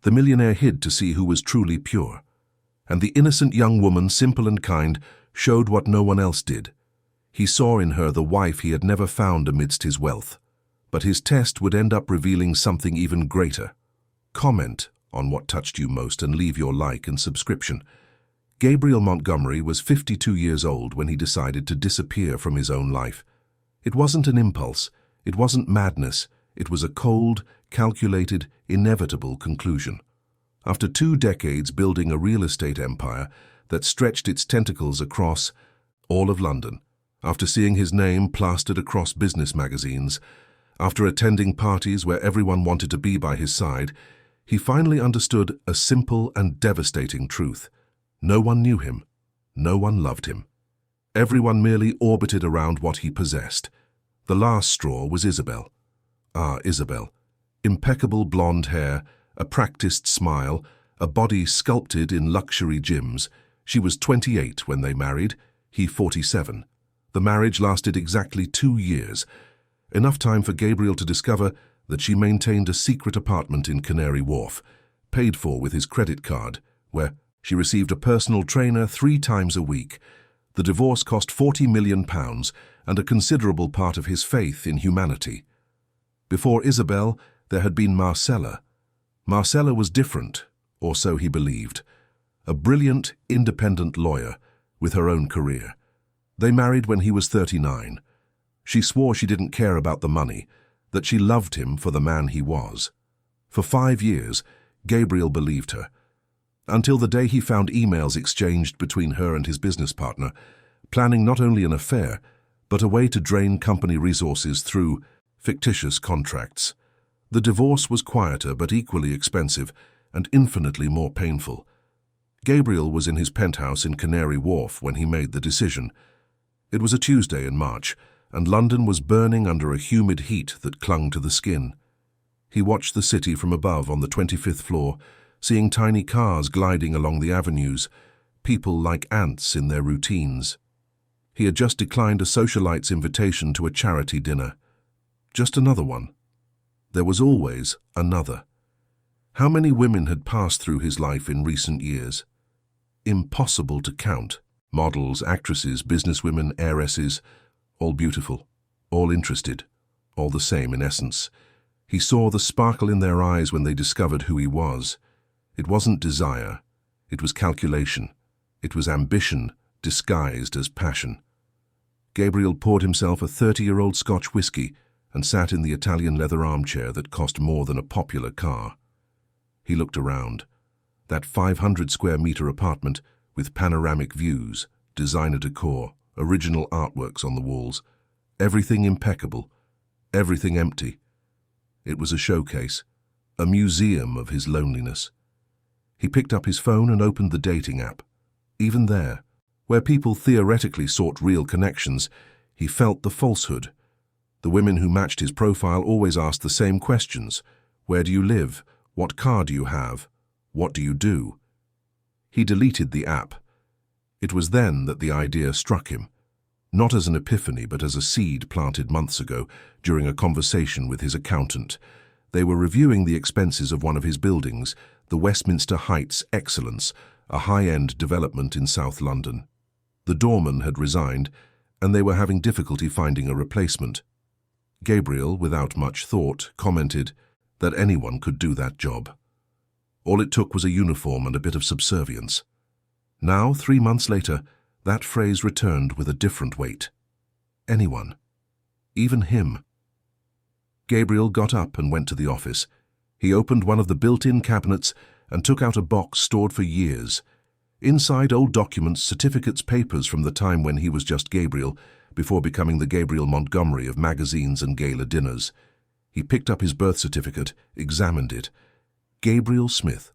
The millionaire hid to see who was truly pure. And the innocent young woman, simple and kind, showed what no one else did. He saw in her the wife he had never found amidst his wealth. But his test would end up revealing something even greater. Comment on what touched you most and leave your like and subscription. Gabriel Montgomery was 52 years old when he decided to disappear from his own life. It wasn't an impulse. It wasn't madness. It was a cold, calculated, inevitable conclusion. After 2 decades building a real estate empire that stretched its tentacles across all of London, after seeing his name plastered across business magazines, after attending parties where everyone wanted to be by his side, he finally understood a simple and devastating truth. No one knew him. No one loved him. Everyone merely orbited around what he possessed. The last straw was Isabel. Ah, Isabel. Impeccable blonde hair, a practiced smile, a body sculpted in luxury gyms. She was 28 when they married, he 47. The marriage lasted exactly 2 years, enough time for Gabriel to discover that she maintained a secret apartment in Canary Wharf, paid for with his credit card, where she received a personal trainer 3 times a week. The divorce cost £40 million and a considerable part of his faith in humanity. Before Isabel, there had been Marcella. Marcella was different, or so he believed. A brilliant, independent lawyer with her own career. They married when he was 39. She swore she didn't care about the money, that she loved him for the man he was. For 5 years, Gabriel believed her, until the day he found emails exchanged between her and his business partner, planning not only an affair, but a way to drain company resources through fictitious contracts. The divorce was quieter but equally expensive and infinitely more painful. Gabriel was in his penthouse in Canary Wharf when he made the decision. It was a Tuesday in March, and London was burning under a humid heat that clung to the skin. He watched the city from above on the 25th floor, seeing tiny cars gliding along the avenues, people like ants in their routines. He had just declined a socialite's invitation to a charity dinner. Just another one. There was always another. How many women had passed through his life in recent years? Impossible to count. Models, actresses, businesswomen, heiresses, all beautiful, all interested, all the same in essence. He saw the sparkle in their eyes when they discovered who he was. It wasn't desire, it was calculation, it was ambition disguised as passion. Gabriel poured himself a 30-year-old Scotch whiskey and sat in the Italian leather armchair that cost more than a popular car. He looked around. That 500-square-meter apartment with panoramic views, designer decor, original artworks on the walls, everything impeccable, everything empty. It was a showcase, a museum of his loneliness. He picked up his phone and opened the dating app. Even there, where people theoretically sought real connections, he felt the falsehood. The women who matched his profile always asked the same questions. Where do you live? What car do you have? What do you do? He deleted the app. It was then that the idea struck him, not as an epiphany but as a seed planted months ago during a conversation with his accountant. They were reviewing the expenses of one of his buildings, the Westminster Heights Excellence, a high-end development in South London. The doorman had resigned, and they were having difficulty finding a replacement. Gabriel, without much thought, commented that anyone could do that job. All it took was a uniform and a bit of subservience. Now, 3 months later, that phrase returned with a different weight. Anyone. Even him. Gabriel got up and went to the office. He opened one of the built-in cabinets and took out a box stored for years. Inside, old documents, certificates, papers from the time when he was just Gabriel, before becoming the Gabriel Montgomery of magazines and gala dinners. He picked up his birth certificate, examined it. Gabriel Smith.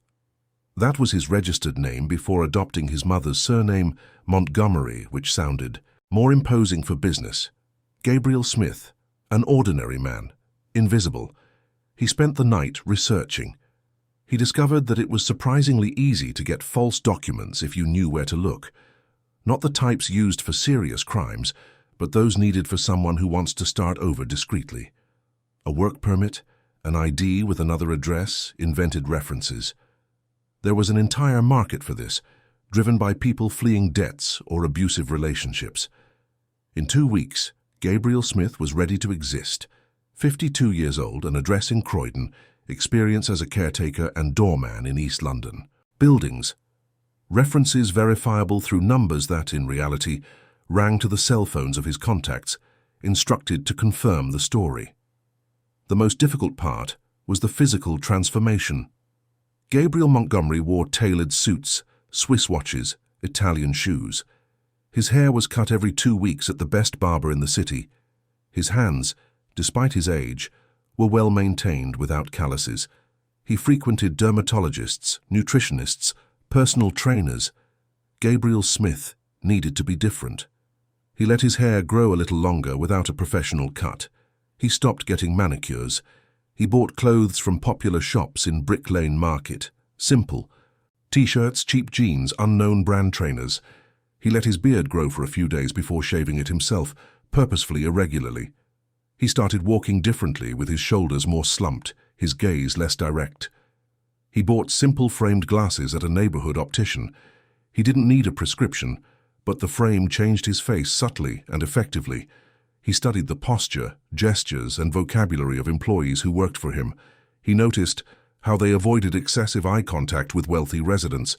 That was his registered name before adopting his mother's surname, Montgomery, which sounded more imposing for business. Gabriel Smith, an ordinary man, invisible. He spent the night researching. He discovered that it was surprisingly easy to get false documents if you knew where to look. Not the types used for serious crimes, but those needed for someone who wants to start over discreetly. A work permit, An ID with another address, invented references. There was an entire market for this, driven by people fleeing debts or abusive relationships. In 2 weeks, Gabriel Smith was ready to exist. 52 years old, an address in Croydon, experience as a caretaker and doorman in East London. Buildings. References verifiable through numbers that, in reality, rang to the cell phones of his contacts, instructed to confirm the story. The most difficult part was the physical transformation. Gabriel Montgomery wore tailored suits, Swiss watches, Italian shoes. His hair was cut every 2 weeks at the best barber in the city. His hands, despite his age, were well maintained without calluses. He frequented dermatologists, nutritionists, personal trainers. Gabriel Smith needed to be different. He let his hair grow a little longer without a professional cut. He stopped getting manicures. He bought clothes from popular shops in Brick Lane Market. Simple. T-shirts, cheap jeans, unknown brand trainers. He let his beard grow for a few days before shaving it himself, purposefully irregularly. He started walking differently, with his shoulders more slumped, his gaze less direct. He bought simple framed glasses at a neighborhood optician. He didn't need a prescription, but the frame changed his face subtly and effectively. He studied the posture, gestures, and vocabulary of employees who worked for him. He noticed how they avoided excessive eye contact with wealthy residents,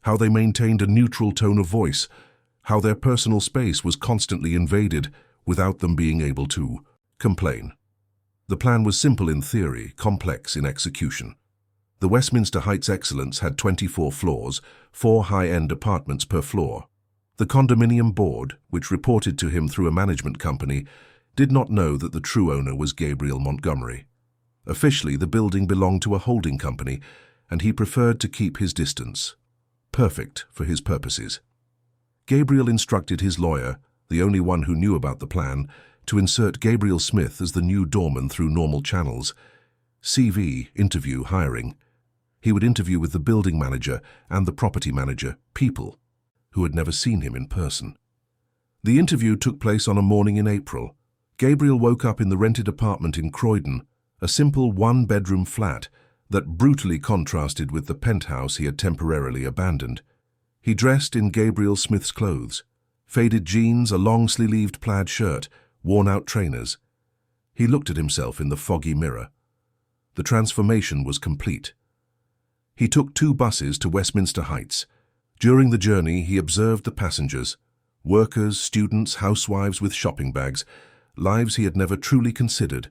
how they maintained a neutral tone of voice, how their personal space was constantly invaded without them being able to complain. The plan was simple in theory, complex in execution. The Westminster Heights Excellence had 24 floors, 4 high-end apartments per floor. The condominium board, which reported to him through a management company, did not know that the true owner was Gabriel Montgomery. Officially, the building belonged to a holding company, and he preferred to keep his distance. Perfect for his purposes. Gabriel instructed his lawyer, the only one who knew about the plan, to insert Gabriel Smith as the new doorman through normal channels. CV, interview, hiring. He would interview with the building manager and the property manager, people who had never seen him in person. The interview took place on a morning in April. Gabriel woke up in the rented apartment in Croydon, a simple one-bedroom flat that brutally contrasted with the penthouse he had temporarily abandoned. He dressed in Gabriel Smith's clothes, faded jeans, a long-sleeved plaid shirt, worn-out trainers. He looked at himself in the foggy mirror. The transformation was complete. He took 2 buses to Westminster Heights. During the journey, he observed the passengers, workers, students, housewives with shopping bags, lives he had never truly considered.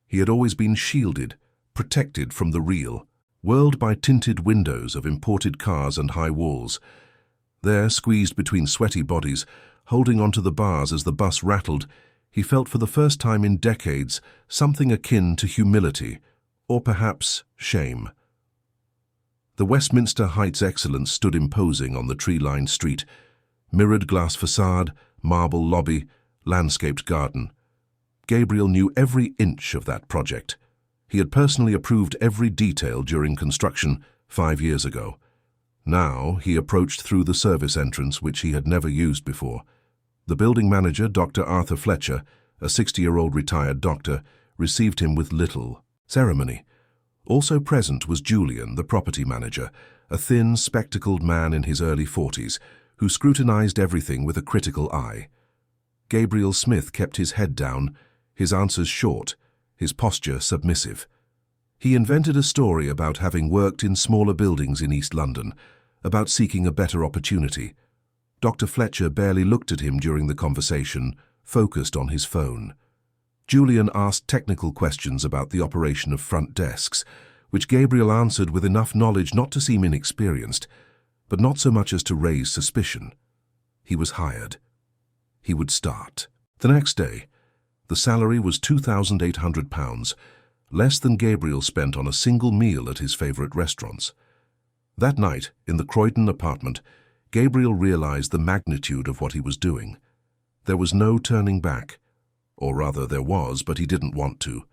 He had always been shielded, protected from the real world by tinted windows of imported cars and high walls. There, squeezed between sweaty bodies, holding onto the bars as the bus rattled, he felt for the first time in decades something akin to humility, or perhaps shame. The Westminster Heights Excellence stood imposing on the tree-lined street, mirrored glass facade, marble lobby, landscaped garden. Gabriel knew every inch of that project. He had personally approved every detail during construction 5 years ago. Now he approached through the service entrance, which he had never used before. The building manager, Dr. Arthur Fletcher, a 60-year-old retired doctor, received him with little ceremony. Also present was Julian, the property manager, a thin, spectacled man in his early 40s, who scrutinized everything with a critical eye. Gabriel Smith kept his head down, his answers short, his posture submissive. He invented a story about having worked in smaller buildings in East London, about seeking a better opportunity. Dr. Fletcher barely looked at him during the conversation, focused on his phone. Julian asked technical questions about the operation of front desks, which Gabriel answered with enough knowledge not to seem inexperienced, but not so much as to raise suspicion. He was hired. He would start. The next day, the salary was £2,800, less than Gabriel spent on a single meal at his favorite restaurants. That night, in the Croydon apartment, Gabriel realized the magnitude of what he was doing. There was no turning back. Or rather, there was, but he didn't want to.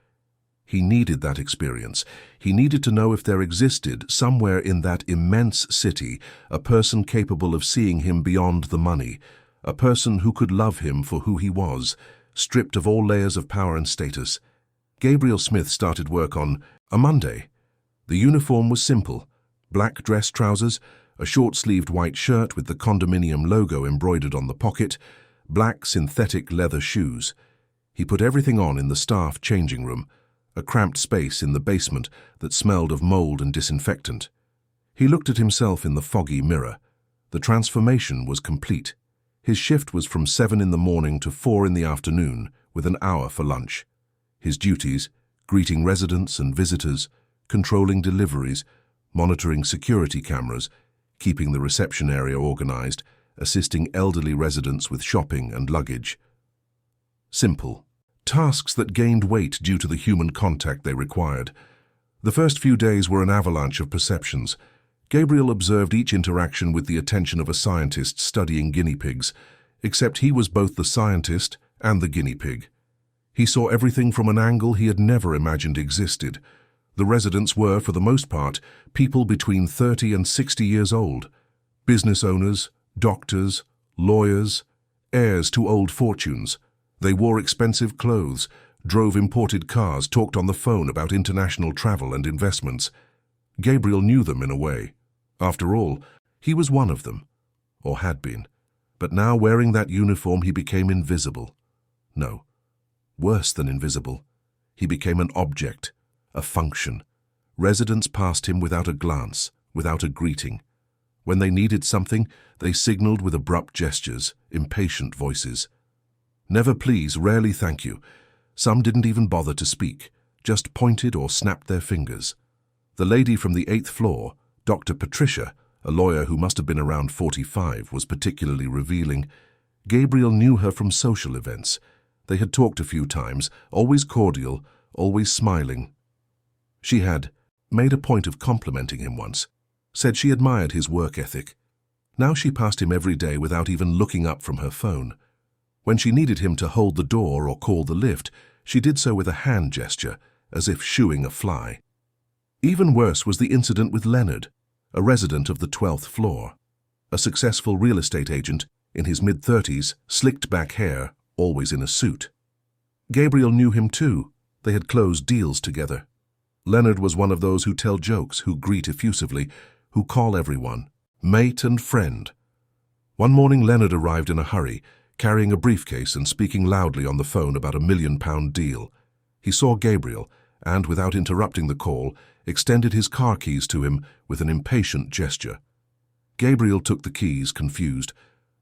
He needed that experience. He needed to know if there existed, somewhere in that immense city, a person capable of seeing him beyond the money, a person who could love him for who he was, stripped of all layers of power and status. Gabriel Smith started work on a Monday. The uniform was simple: black dress trousers, a short-sleeved white shirt with the condominium logo embroidered on the pocket, black synthetic leather shoes. He put everything on in the staff changing room, a cramped space in the basement that smelled of mold and disinfectant. He looked at himself in the foggy mirror. The transformation was complete. His shift was from 7 in the morning to 4 in the afternoon, with an hour for lunch. His duties: greeting residents and visitors, controlling deliveries, monitoring security cameras, keeping the reception area organized, assisting elderly residents with shopping and luggage. Simple. Tasks that gained weight due to the human contact they required. The first few days were an avalanche of perceptions. Gabriel observed each interaction with the attention of a scientist studying guinea pigs, except he was both the scientist and the guinea pig. He saw everything from an angle he had never imagined existed. The residents were, for the most part, people between 30 and 60 years old. Business owners, doctors, lawyers, heirs to old fortunes. They wore expensive clothes, drove imported cars, talked on the phone about international travel and investments. Gabriel knew them in a way. After all, he was one of them, or had been. But now, wearing that uniform, he became invisible. No, worse than invisible. He became an object, a function. Residents passed him without a glance, without a greeting. When they needed something, they signaled with abrupt gestures, impatient voices. Never please, rarely thank you. Some didn't even bother to speak, just pointed or snapped their fingers. The lady from the 8th floor, Dr. Patricia, a lawyer who must have been around 45, was particularly revealing. Gabriel knew her from social events. They had talked a few times, always cordial, always smiling. She had made a point of complimenting him once, said she admired his work ethic. Now she passed him every day without even looking up from her phone. When she needed him to hold the door or call the lift, she did so with a hand gesture, as if shooing a fly. Even worse was the incident with Leonard, a resident of the 12th floor. A successful real estate agent, in his mid-30s, slicked back hair, always in a suit. Gabriel knew him too. They had closed deals together. Leonard was one of those who tell jokes, who greet effusively, who call everyone mate and friend. One morning Leonard arrived in a hurry, carrying a briefcase and speaking loudly on the phone about a £1 million deal. He saw Gabriel and, without interrupting the call, extended his car keys to him with an impatient gesture. Gabriel took the keys, confused.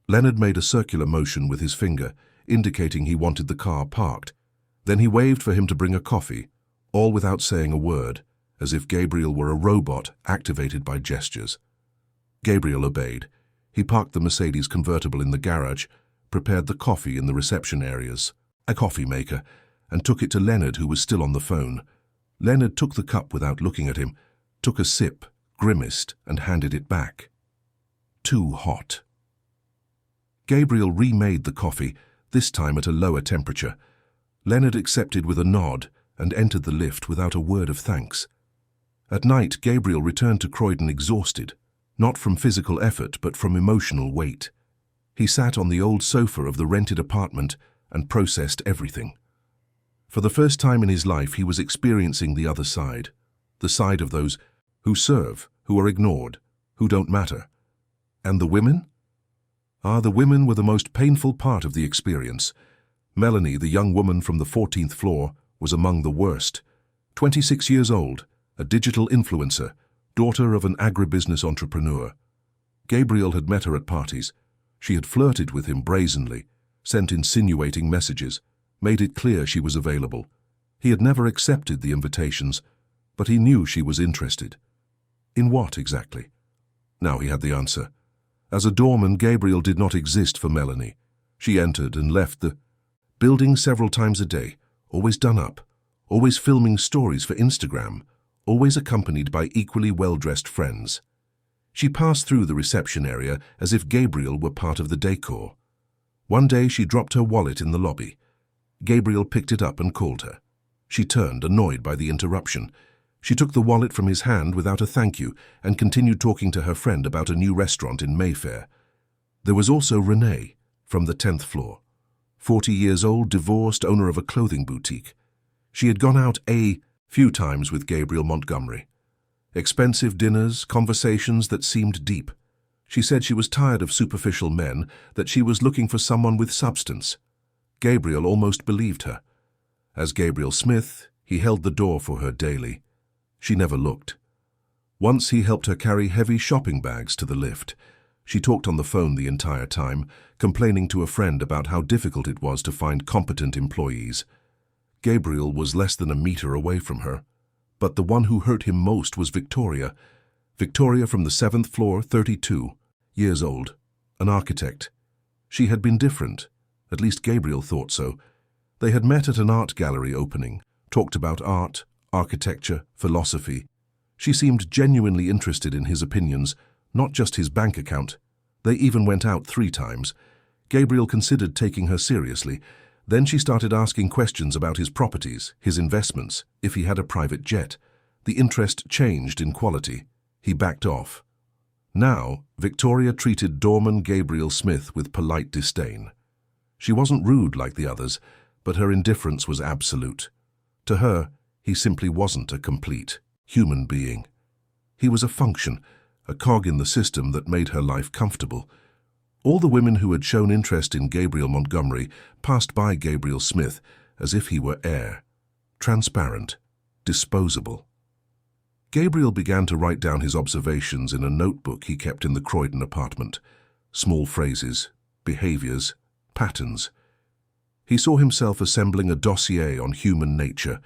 Leonard made a circular motion with his finger, indicating he wanted the car parked. Then he waved for him to bring a coffee, all without saying a word, as if Gabriel were a robot activated by gestures. Gabriel obeyed. He parked the Mercedes convertible in the garage, prepared the coffee in the reception areas, a coffee maker, and took it to Leonard, who was still on the phone. Leonard took the cup without looking at him, took a sip, grimaced, and handed it back. Too hot. Gabriel remade the coffee, this time at a lower temperature. Leonard accepted with a nod and entered the lift without a word of thanks. At night, Gabriel returned to Croydon exhausted, not from physical effort but from emotional weight. He sat on the old sofa of the rented apartment and processed everything. For the first time in his life, he was experiencing the other side, the side of those who serve, who are ignored, who don't matter. And the women? The women were the most painful part of the experience. Melanie, the young woman from the 14th floor, was among the worst. 26 years old, a digital influencer, daughter of an agribusiness entrepreneur. Gabriel had met her at parties. She had flirted with him brazenly, sent insinuating messages, made it clear she was available. He had never accepted the invitations, but he knew she was interested. In what exactly? Now he had the answer. As a doorman, Gabriel did not exist for Melanie. She entered and left the building several times a day, always done up, always filming stories for Instagram, always accompanied by equally well-dressed friends. She passed through the reception area as if Gabriel were part of the decor. One day she dropped her wallet in the lobby. Gabriel picked it up and called her. She turned, annoyed by the interruption. She took the wallet from his hand without a thank you and continued talking to her friend about a new restaurant in Mayfair. There was also Renee, from the 10th floor. 40 years old, divorced, owner of a clothing boutique. She had gone out a few times with Gabriel Montgomery. Expensive dinners, conversations that seemed deep. She said she was tired of superficial men, that she was looking for someone with substance. Gabriel almost believed her. As Gabriel Smith, he held the door for her daily. She never looked. Once he helped her carry heavy shopping bags to the lift. She talked on the phone the entire time, complaining to a friend about how difficult it was to find competent employees. Gabriel was less than a meter away from her. But the one who hurt him most was Victoria. Victoria from the 7th floor, 32 years old, an architect. She had been different, at least Gabriel thought so. They had met at an art gallery opening, talked about art, architecture, philosophy. She seemed genuinely interested in his opinions, not just his bank account. They even went out 3 times. Gabriel considered taking her seriously. Then she started asking questions about his properties, his investments, if he had a private jet. The interest changed in quality. He backed off. Now, Victoria treated doorman Gabriel Smith with polite disdain. She wasn't rude like the others, but her indifference was absolute. To her, he simply wasn't a complete human being. He was a function, a cog in the system that made her life comfortable. All the women who had shown interest in Gabriel Montgomery passed by Gabriel Smith as if he were air, transparent, disposable. Gabriel began to write down his observations in a notebook he kept in the Croydon apartment. Small phrases, behaviors, patterns. He saw himself assembling a dossier on human nature,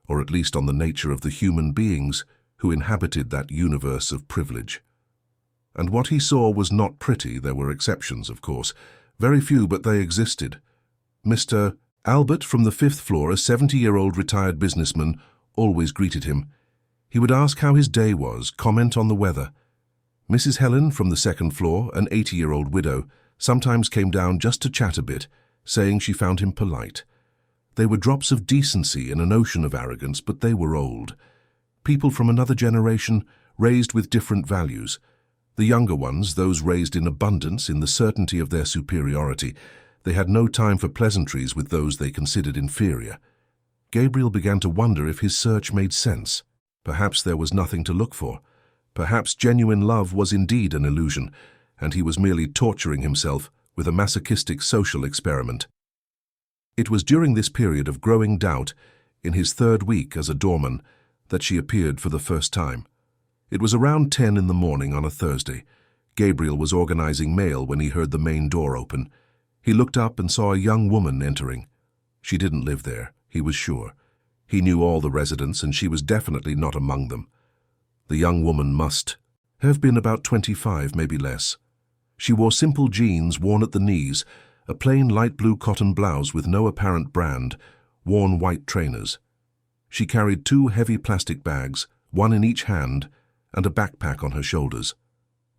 or at least on the nature of the human beings who inhabited that universe of privilege. And what he saw was not pretty. There were exceptions, of course. Very few, but they existed. Mr. Albert from the 5th floor, a 70-year-old retired businessman, always greeted him. He would ask how his day was, comment on the weather. Mrs. Helen from the 2nd floor, an 80-year-old widow, sometimes came down just to chat a bit, saying she found him polite. They were drops of decency in an ocean of arrogance, but they were old. People from another generation, raised with different values. The younger ones, those raised in abundance, in the certainty of their superiority, they had no time for pleasantries with those they considered inferior. Gabriel began to wonder if his search made sense. Perhaps there was nothing to look for. Perhaps genuine love was indeed an illusion, and he was merely torturing himself with a masochistic social experiment. It was during this period of growing doubt, in his 3rd week as a doorman, that she appeared for the first time. It was around 10 in the morning on a Thursday. Gabriel was organizing mail when he heard the main door open. He looked up and saw a young woman entering. She didn't live there, he was sure. He knew all the residents, and she was definitely not among them. The young woman must have been about 25, maybe less. She wore simple jeans worn at the knees, a plain light blue cotton blouse with no apparent brand, worn white trainers. She carried 2 heavy plastic bags, one in each hand, and a backpack on her shoulders.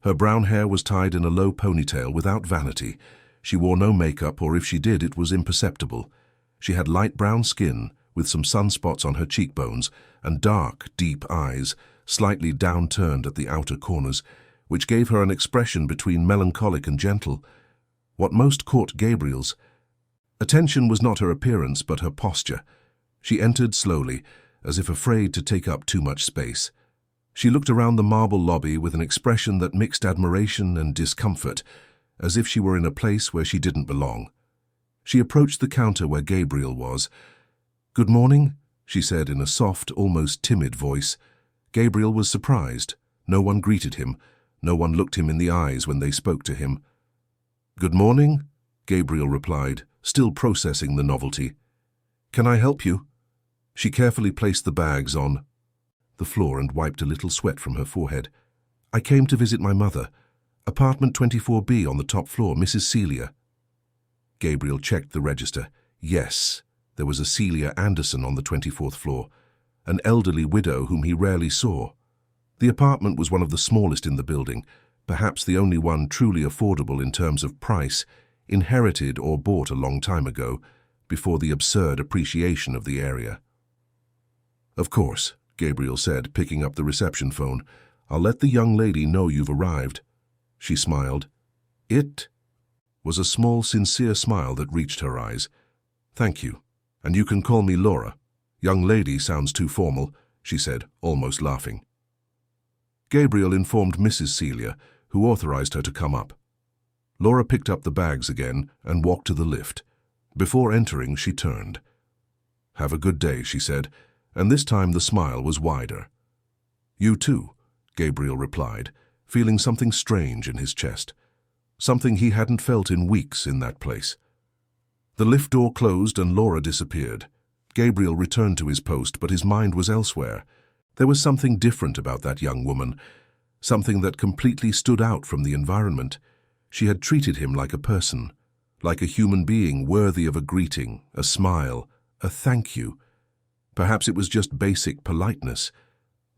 Her brown hair was tied in a low ponytail without vanity. She wore no makeup, or if she did, it was imperceptible. She had light brown skin, with some sunspots on her cheekbones, and dark, deep eyes, slightly downturned at the outer corners, which gave her an expression between melancholic and gentle. What most caught Gabriel's attention was not her appearance, but her posture. She entered slowly, as if afraid to take up too much space. She looked around the marble lobby with an expression that mixed admiration and discomfort, as if she were in a place where she didn't belong. She approached the counter where Gabriel was. "Good morning," she said in a soft, almost timid voice. Gabriel was surprised. No one greeted him. No one looked him in the eyes when they spoke to him. "Good morning," Gabriel replied, still processing the novelty. "Can I help you?" She carefully placed the bags on the floor and wiped a little sweat from her forehead. "I came to visit my mother. Apartment 24B on the top floor, Mrs. Celia." Gabriel checked the register. Yes, there was a Celia Anderson on the 24th floor, an elderly widow whom he rarely saw. The apartment was one of the smallest in the building, perhaps the only one truly affordable in terms of price, inherited or bought a long time ago, before the absurd appreciation of the area. "Of course," Gabriel said, picking up the reception phone. "I'll let the young lady know you've arrived." She smiled. It was a small, sincere smile that reached her eyes. "Thank you. And you can call me Laura." Young lady sounds too formal, she said, almost laughing. Gabriel informed Mrs. Celia, who authorized her to come up. Laura picked up the bags again and walked to the lift. Before entering, she turned. "Have a good day," she said, and this time the smile was wider. "You too," Gabriel replied, feeling something strange in his chest. Something he hadn't felt in weeks in that place. The lift door closed and Laura disappeared. Gabriel returned to his post, but his mind was elsewhere. There was something different about that young woman, something that completely stood out from the environment. She had treated him like a person, like a human being worthy of a greeting, a smile, a thank you. Perhaps it was just basic politeness.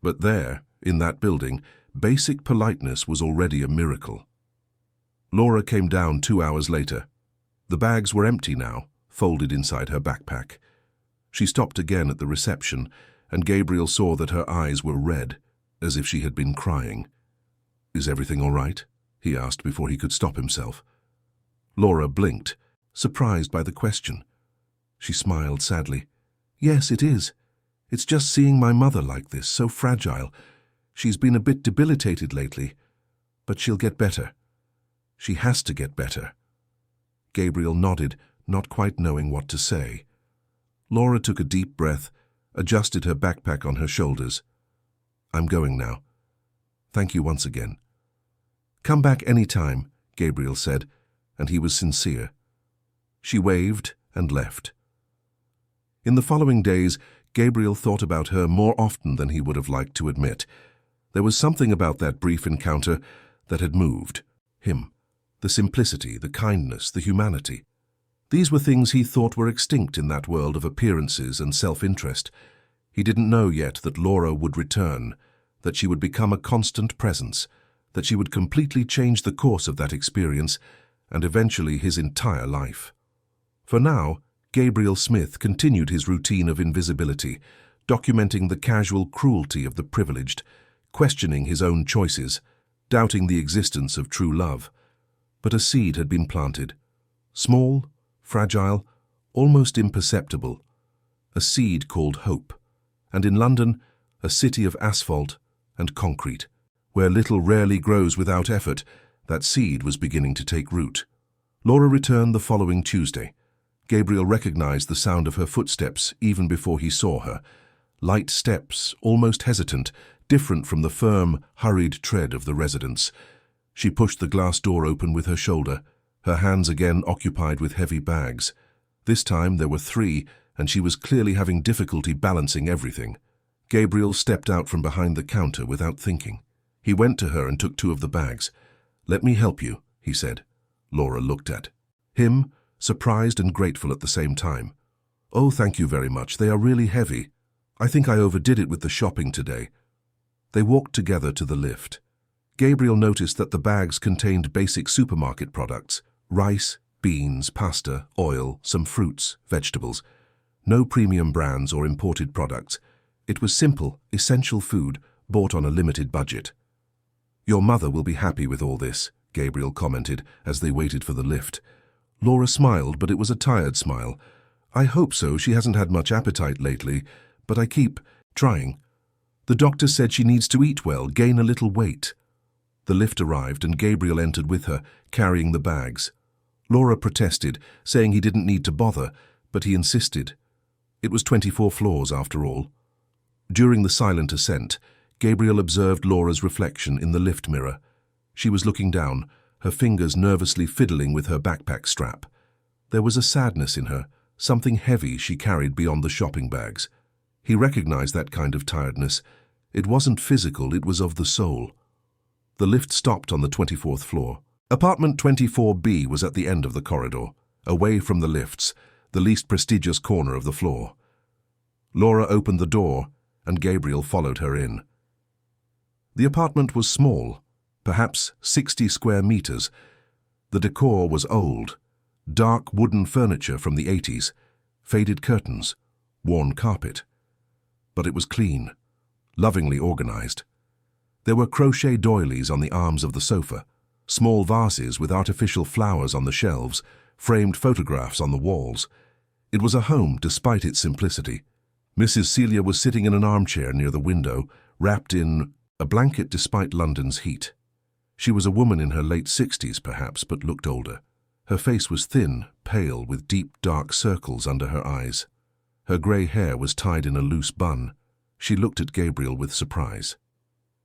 But there, in that building, basic politeness was already a miracle. Laura came down 2 hours later. The bags were empty now, folded inside her backpack. She stopped again at the reception, and Gabriel saw that her eyes were red, as if she had been crying. "Is everything all right?" he asked before he could stop himself. Laura blinked, surprised by the question. She smiled sadly. "Yes, it is. It's just seeing my mother like this, so fragile. She's been a bit debilitated lately, but she'll get better. She has to get better." Gabriel nodded, not quite knowing what to say. Laura took a deep breath, adjusted her backpack on her shoulders. "I'm going now. Thank you once again." "Come back any time," Gabriel said, and he was sincere. She waved and left. In the following days, Gabriel thought about her more often than he would have liked to admit. There was something about that brief encounter that had moved him. The simplicity, the kindness, the humanity. These were things he thought were extinct in that world of appearances and self-interest. He didn't know yet that Laura would return, that she would become a constant presence, that she would completely change the course of that experience and eventually his entire life. For now, Gabriel Smith continued his routine of invisibility, documenting the casual cruelty of the privileged, questioning his own choices, doubting the existence of true love. But a seed had been planted. Small, fragile, almost imperceptible. A seed called hope. And in London, a city of asphalt and concrete, where little rarely grows without effort, that seed was beginning to take root. Laura returned the following Tuesday. Gabriel recognized the sound of her footsteps even before he saw her. Light steps, almost hesitant, different from the firm, hurried tread of the residents. She pushed the glass door open with her shoulder, her hands again occupied with heavy bags. This time there were 3, and she was clearly having difficulty balancing everything. Gabriel stepped out from behind the counter without thinking. He went to her and took 2 of the bags. "Let me help you," he said. Laura looked at him, surprised and grateful at the same time. "Oh, thank you very much. They are really heavy. I think I overdid it with the shopping today." They walked together to the lift. Gabriel noticed that the bags contained basic supermarket products: rice, beans, pasta, oil, some fruits, vegetables. No premium brands or imported products. It was simple, essential food, bought on a limited budget. "Your mother will be happy with all this," Gabriel commented as they waited for the lift. Laura smiled, but it was a tired smile. "I hope so. She hasn't had much appetite lately, but I keep trying. The doctor said she needs to eat well, gain a little weight." The lift arrived and Gabriel entered with her, carrying the bags. Laura protested, saying he didn't need to bother, but he insisted. It was 24 floors after all. During the silent ascent, Gabriel observed Laura's reflection in the lift mirror. She was looking down, her fingers nervously fiddling with her backpack strap. There was a sadness in her, something heavy she carried beyond the shopping bags. He recognized that kind of tiredness. It wasn't physical, it was of the soul. The lift stopped on the 24th floor. Apartment 24B was at the end of the corridor, away from the lifts, the least prestigious corner of the floor. Laura opened the door, and Gabriel followed her in. The apartment was small, perhaps 60 square meters. The decor was old. Dark wooden furniture from the 80s, faded curtains, worn carpet. But it was clean, lovingly organized. There were crochet doilies on the arms of the sofa, small vases with artificial flowers on the shelves, framed photographs on the walls. It was a home despite its simplicity. Mrs. Celia was sitting in an armchair near the window, wrapped in a blanket despite London's heat. She was a woman in her late 60s perhaps, but looked older. Her face was thin, pale, with deep dark circles under her eyes. Her grey hair was tied in a loose bun. She looked at Gabriel with surprise.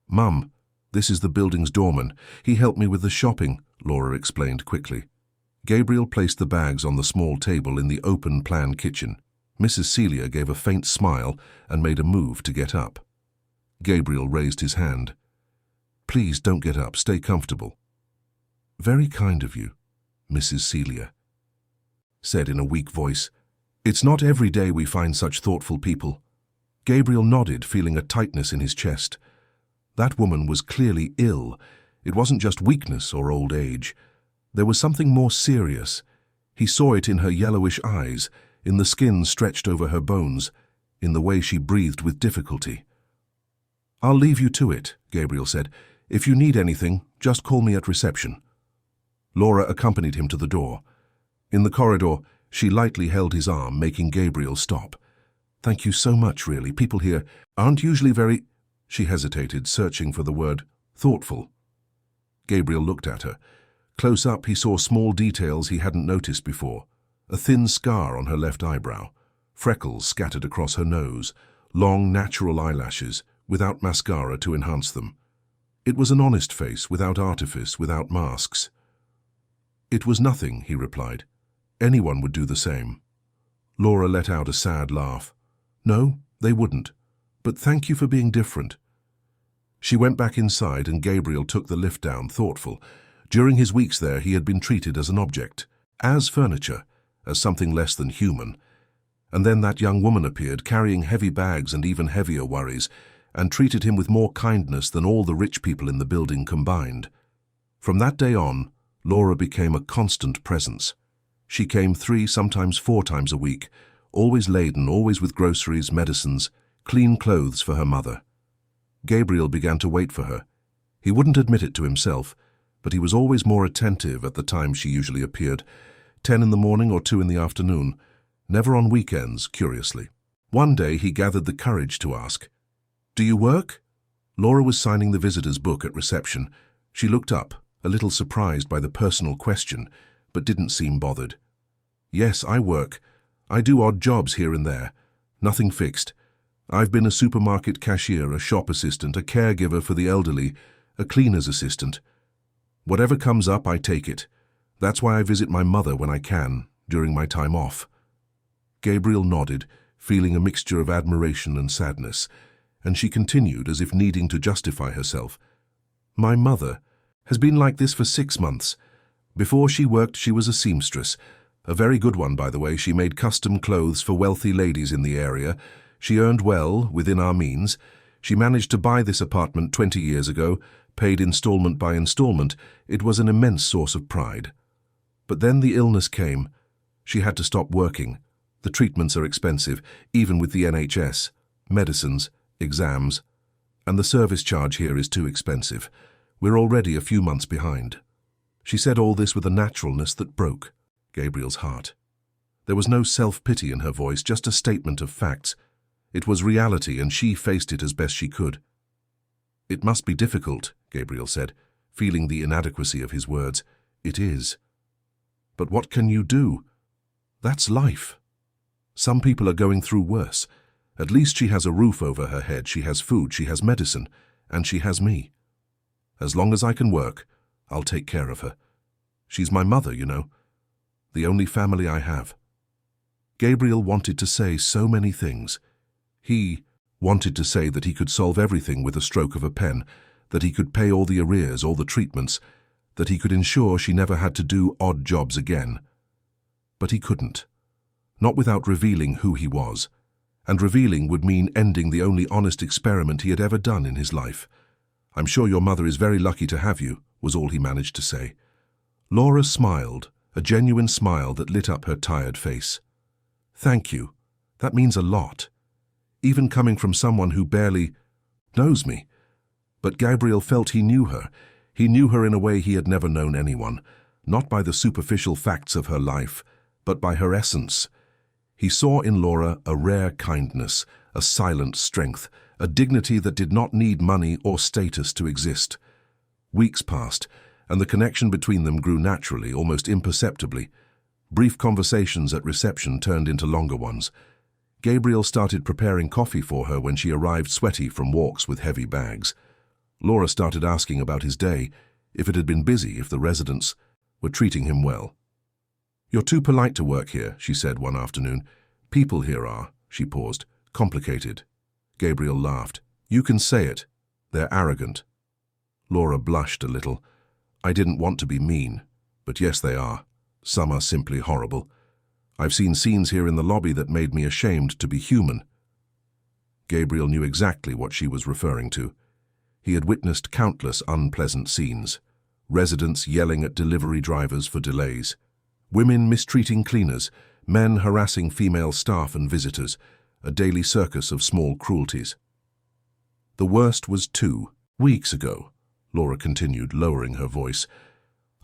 "Mum, this is the building's doorman. He helped me with the shopping," Laura explained quickly. Gabriel placed the bags on the small table in the open-plan kitchen. Mrs. Celia gave a faint smile and made a move to get up. Gabriel raised his hand. "Please don't get up. Stay comfortable." "Very kind of you," Mrs. Celia said in a weak voice. "It's not every day we find such thoughtful people." Gabriel nodded, feeling a tightness in his chest. That woman was clearly ill. It wasn't just weakness or old age. There was something more serious. He saw it in her yellowish eyes, in the skin stretched over her bones, in the way she breathed with difficulty. "I'll leave you to it," Gabriel said. "If you need anything, just call me at reception." Laura accompanied him to the door. In the corridor, she lightly held his arm, making Gabriel stop. "Thank you so much, really. People here aren't usually very—" She hesitated, searching for the word thoughtful. Gabriel looked at her. Close up, he saw small details he hadn't noticed before. A thin scar on her left eyebrow, freckles scattered across her nose, long natural eyelashes, without mascara to enhance them. It was an honest face, without artifice, without masks. "It was nothing," he replied. "Anyone would do the same." Laura let out a sad laugh. "No, they wouldn't. But thank you for being different." She went back inside and Gabriel took the lift down, thoughtful. During his weeks there, he had been treated as an object, as furniture, as something less than human. And then that young woman appeared, carrying heavy bags and even heavier worries, and treated him with more kindness than all the rich people in the building combined. From that day on, Laura became a constant presence. She came 3, sometimes 4 times a week, always laden, always with groceries, medicines, clean clothes for her mother. Gabriel began to wait for her. He wouldn't admit it to himself, but he was always more attentive at the time she usually appeared, 10 in the morning or 2 in the afternoon, never on weekends, curiously. One day he gathered the courage to ask, "Do you work?" Laura was signing the visitor's book at reception. She looked up, a little surprised by the personal question, but didn't seem bothered. "Yes, I work. I do odd jobs here and there. Nothing fixed. I've been a supermarket cashier, a shop assistant, a caregiver for the elderly, a cleaner's assistant. Whatever comes up, I take it. That's why I visit my mother when I can, during my time off." Gabriel nodded, feeling a mixture of admiration and sadness, and she continued as if needing to justify herself. "My mother has been like this for 6 months. Before she worked, she was a seamstress. A very good one, by the way. She made custom clothes for wealthy ladies in the area. She earned well, within our means. She managed to buy this apartment 20 years ago, paid installment by installment. It was an immense source of pride. But then the illness came. She had to stop working. The treatments are expensive, even with the NHS. Medicines, exams, and the service charge here is too expensive. We're already a few months behind." She said all this with a naturalness that broke Gabriel's heart. There was no self-pity in her voice, just a statement of facts. It was reality, and she faced it as best she could. "It must be difficult," Gabriel said, feeling the inadequacy of his words. "It is. But what can you do? That's life. Some people are going through worse. At least she has a roof over her head, she has food, she has medicine, and she has me. As long as I can work, I'll take care of her. She's my mother, you know. The only family I have." Gabriel wanted to say so many things. He wanted to say that he could solve everything with a stroke of a pen, that he could pay all the arrears, all the treatments, that he could ensure she never had to do odd jobs again. But he couldn't. Not without revealing who he was. And revealing would mean ending the only honest experiment he had ever done in his life. "I'm sure your mother is very lucky to have you," was all he managed to say. Laura smiled, a genuine smile that lit up her tired face. "Thank you. That means a lot. Even coming from someone who barely knows me." But Gabriel felt he knew her. He knew her in a way he had never known anyone, not by the superficial facts of her life, but by her essence. He saw in Laura a rare kindness, a silent strength, a dignity that did not need money or status to exist. Weeks passed, and the connection between them grew naturally, almost imperceptibly. Brief conversations at reception turned into longer ones. Gabriel started preparing coffee for her when she arrived sweaty from walks with heavy bags. Laura started asking about his day, if it had been busy, if the residents were treating him well. "You're too polite to work here," she said one afternoon. "People here are," she paused, "complicated." Gabriel laughed. "You can say it. They're arrogant." Laura blushed a little. "I didn't want to be mean, but yes, they are. Some are simply horrible. I've seen scenes here in the lobby that made me ashamed to be human." Gabriel knew exactly what she was referring to. He had witnessed countless unpleasant scenes. Residents yelling at delivery drivers for delays. Women mistreating cleaners. Men harassing female staff and visitors. A daily circus of small cruelties. "The worst was 2 weeks ago," Laura continued, lowering her voice.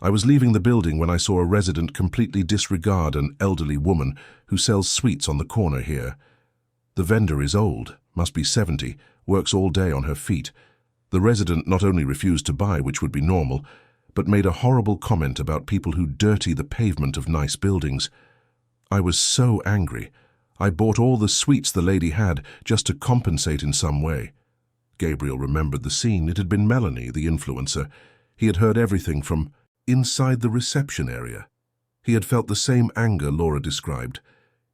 "I was leaving the building when I saw a resident completely disregard an elderly woman who sells sweets on the corner here. The vendor is old, must be 70, works all day on her feet. The resident not only refused to buy, which would be normal, but made a horrible comment about people who dirty the pavement of nice buildings. I was so angry. I bought all the sweets the lady had just to compensate in some way." Gabriel remembered the scene. It had been Melanie, the influencer. He had heard everything from inside the reception area. He had felt the same anger Laura described.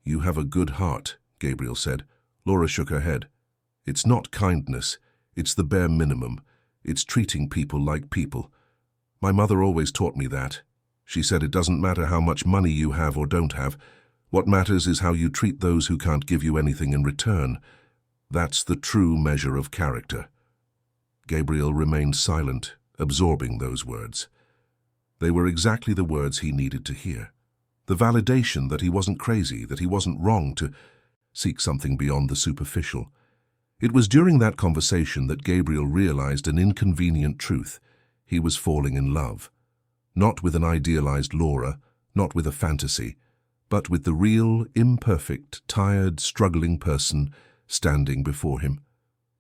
"You have a good heart," Gabriel said. Laura shook her head. "It's not kindness. It's the bare minimum. It's treating people like people. My mother always taught me that. She said it doesn't matter how much money you have or don't have. What matters is how you treat those who can't give you anything in return. That's the true measure of character." Gabriel remained silent, absorbing those words. They were exactly the words he needed to hear. The validation that he wasn't crazy, that he wasn't wrong to seek something beyond the superficial. It was during that conversation that Gabriel realized an inconvenient truth. He was falling in love. Not with an idealized Laura, not with a fantasy, but with the real, imperfect, tired, struggling person standing before him.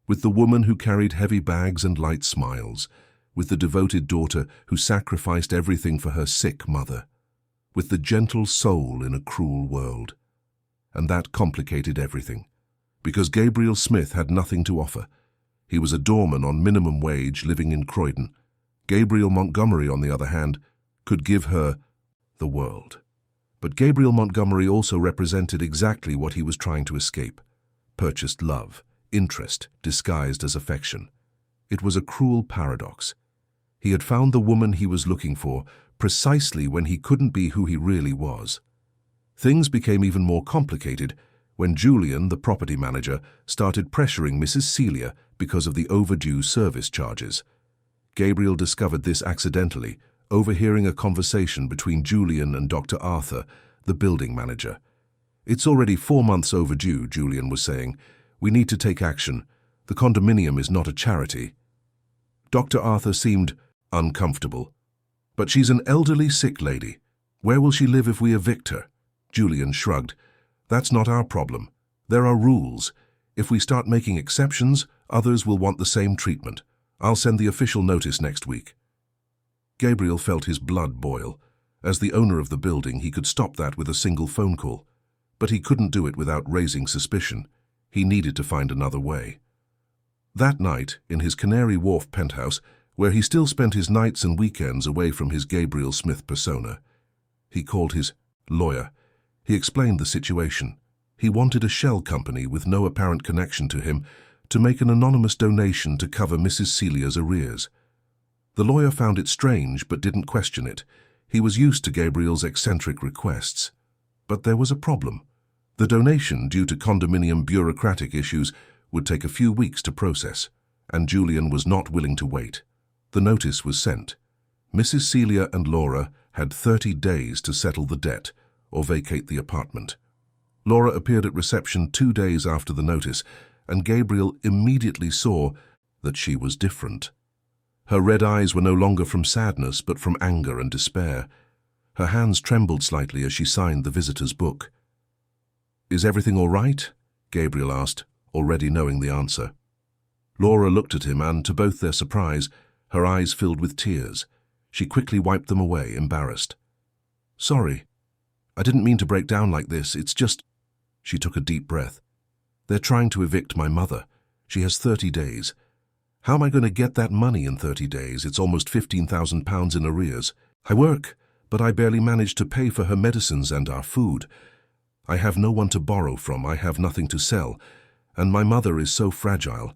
With the woman who carried heavy bags and light smiles. With the devoted daughter who sacrificed everything for her sick mother. With the gentle soul in a cruel world. And that complicated everything. Because Gabriel Smith had nothing to offer. He was a doorman on minimum wage living in Croydon. Gabriel Montgomery, on the other hand, could give her the world. But Gabriel Montgomery also represented exactly what he was trying to escape. Purchased love, interest, disguised as affection. It was a cruel paradox. He had found the woman he was looking for precisely when he couldn't be who he really was. Things became even more complicated when Julian, the property manager, started pressuring Mrs. Celia because of the overdue service charges. Gabriel discovered this accidentally, overhearing a conversation between Julian and Dr. Arthur, the building manager. "It's already 4 months overdue," Julian was saying. "We need to take action. The condominium is not a charity." Dr. Arthur seemed uncomfortable. "But she's an elderly sick lady. Where will she live if we evict her?" Julian shrugged. "That's not our problem. There are rules. If we start making exceptions, others will want the same treatment. I'll send the official notice next week." Gabriel felt his blood boil. As the owner of the building, he could stop that with a single phone call. But he couldn't do it without raising suspicion. He needed to find another way. That night, in his Canary Wharf penthouse, where he still spent his nights and weekends away from his Gabriel Smith persona, he called his lawyer. He explained the situation. He wanted a shell company with no apparent connection to him to make an anonymous donation to cover Mrs. Celia's arrears. The lawyer found it strange but didn't question it. He was used to Gabriel's eccentric requests. But there was a problem. The donation, due to condominium bureaucratic issues, would take a few weeks to process, and Julian was not willing to wait. The notice was sent. Mrs. Celia and Laura had 30 days to settle the debt or vacate the apartment. Laura appeared at reception 2 days after the notice, and Gabriel immediately saw that she was different. Her red eyes were no longer from sadness but from anger and despair. Her hands trembled slightly as she signed the visitor's book. Is everything all right? Gabriel asked, already knowing the answer. Laura looked at him and, to both their surprise, her eyes filled with tears. She quickly wiped them away, embarrassed. Sorry. I didn't mean to break down like this. It's just... She took a deep breath. They're trying to evict my mother. She has 30 days. How am I going to get that money in 30 days? It's almost £15,000 in arrears. I work, but I barely manage to pay for her medicines and our food. I have no one to borrow from. I have nothing to sell. And my mother is so fragile.